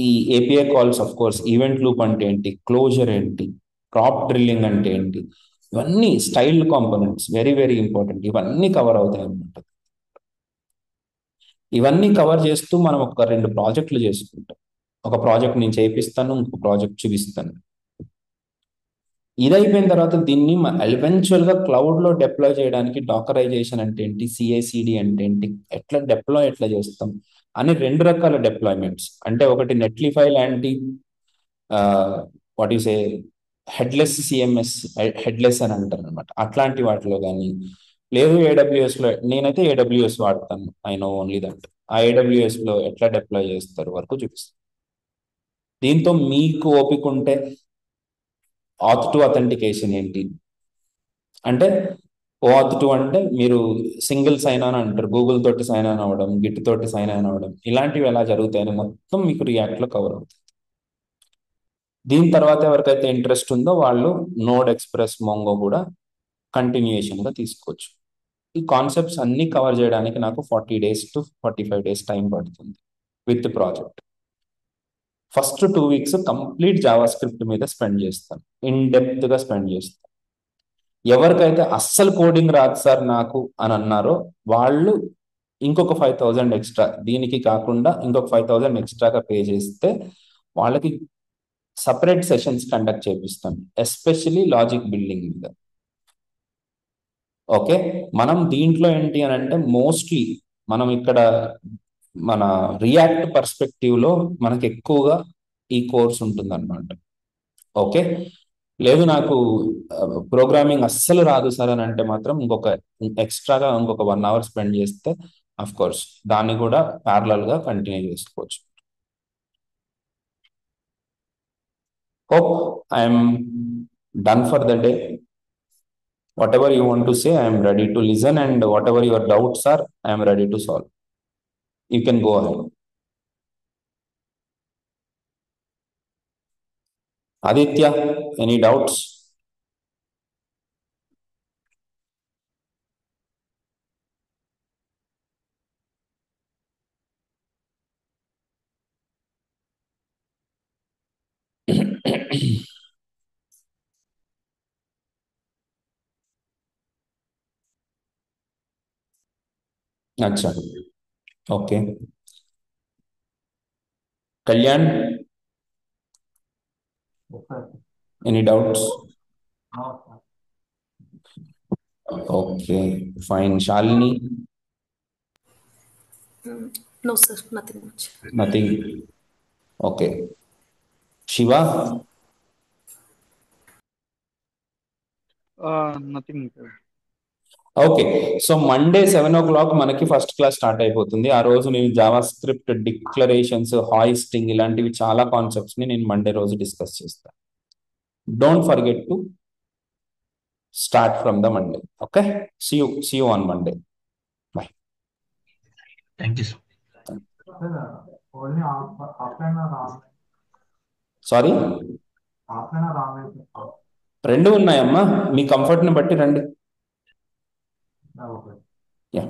ఈ API calls of course, event loop అంటే ఏంటి, క్లోజర్ ఏంటి, క్రాప్ డ్రిల్లింగ్ అంటే ఏంటి, ఇవన్నీ styled components very very important. ఇవన్నీ కవర్ అవుతాయి అన్నమాట. ఇవన్నీ కవర్ చేస్తూ మనం ఒక 2 ప్రాజెక్టులు చేసుకుంటాం. ఒక ప్రాజెక్ట్ నేను చేపిస్తాను, ఇంకో ప్రాజెక్ట్ చూపిస్తాను. ఇది అయిపోయిన తర్వాత దీన్ని ఎవెన్చువల్గా క్లౌడ్లో డిప్లాయ్ చేయడానికి డాకరైజేషన్ అంటే ఏంటి, సిఐసిడి అంటే ఏంటి, ఎట్లా చేస్తాం అని 2 రకాల డిప్లాయ్మెంట్స్. అంటే ఒకటి నెట్లిఫై లాంటి what you say headless CMS, headless అని అంటారు అనమాట. అట్లాంటి వాటిలో కానీ, లేదు ఏడబ్ల్యూఎస్లో, నేనైతే ఏడబ్ల్యూఎస్ వాడతాను, ఐ నో ఓన్లీ దట్. ఆ ఏడబ్ల్యూఎస్లో ఎట్లా డిప్లాయ్ చేస్తారు వరకు చూపిస్తాను. దీంతో మీకు ఓపిక ఉంటే ఆత్ టు అథెంటికేషన్ ఏంటి అంటే, OAuth 2 అంటే మీరు సింగిల్ సైన్ ఆన్ అంటారు, గూగుల్ తోటి సైన్ ఆన్ అవ్వడం, గిట్ తోటి సైన్ ఆన్ అవ్వడం, ఇలాంటివి ఎలా జరుగుతాయని మొత్తం మీకు రియాక్ట్లో కవర్ అవుతుంది. దీని తర్వాత ఎవరికైతే ఇంట్రెస్ట్ ఉందో వాళ్ళు నోడ్ ఎక్స్ప్రెస్ మోంగో కూడా కంటిన్యూయేషన్గా తీసుకోవచ్చు. ఈ కాన్సెప్ట్స్ అన్ని కవర్ చేయడానికి నాకు 40 days to 45 days టైం పడుతుంది with project. First 2 weeks complete Java script మీద స్పెండ్ చేస్తాను, ఇన్ డెప్త్గా స్పెండ్ చేస్తాను. ఎవరికైతే అస్సలు కోడింగ్ రాదు సార్ నాకు అని అన్నారో వాళ్ళు ఇంకొక 5,000 ఎక్స్ట్రా, దీనికి కాకుండా ఇంకొక 5,000 ఎక్స్ట్రాగా పే చేస్తే వాళ్ళకి సపరేట్ సెషన్స్ కండక్ట్ చేపిస్తాను, ఎస్పెషలీ లాజిక్ బిల్డింగ్ మీద. ఓకే, మనం దీంట్లో ఏంటి అని అంటే మోస్ట్లీ మనం ఇక్కడ మన రియాక్ట్ పర్స్పెక్టివ్లో మనకి ఎక్కువగా ఈ కోర్స్ ఉంటుంది అనమాట. ఓకే, లేదు నాకు ప్రోగ్రామింగ్ అస్సలు రాదు సార్ అని అంటే మాత్రం ఎక్స్ట్రాగా ఇంకొక 1 hour స్పెండ్ చేస్తే అఫ్ కోర్స్ దాన్ని కూడా ప్యారలల్గా కంటిన్యూ చేసుకోవచ్చు. Hope I'm done for the day. Whatever you want to say, I am ready to listen, and whatever your doubts are, I am ready to solve. You can go ahead. Aditya, any doubts? Acha. Okay. Kalyan, any doubts? Okay, fine. Shalini? No, sir, nothing much. Nothing. Okay. Shiva? Nothing. Okay, so Monday 7 o'clock మనకి first class start అయిపోతుంది. ఆ రోజు నేను Java script, declarations, hoisting ఇలాంటివి చాలా concepts ని నేను Monday రోజు డిస్కస్ చేస్తాను. Don't forget to start from the Monday. Okay, see you on Monday. Bye. Thank you sir. Only offline or online? Sorry, offline or online? 2 ఉన్నాయమ్మా, మీ కంఫర్ట్ని బట్టి రండి. Okay. Yeah.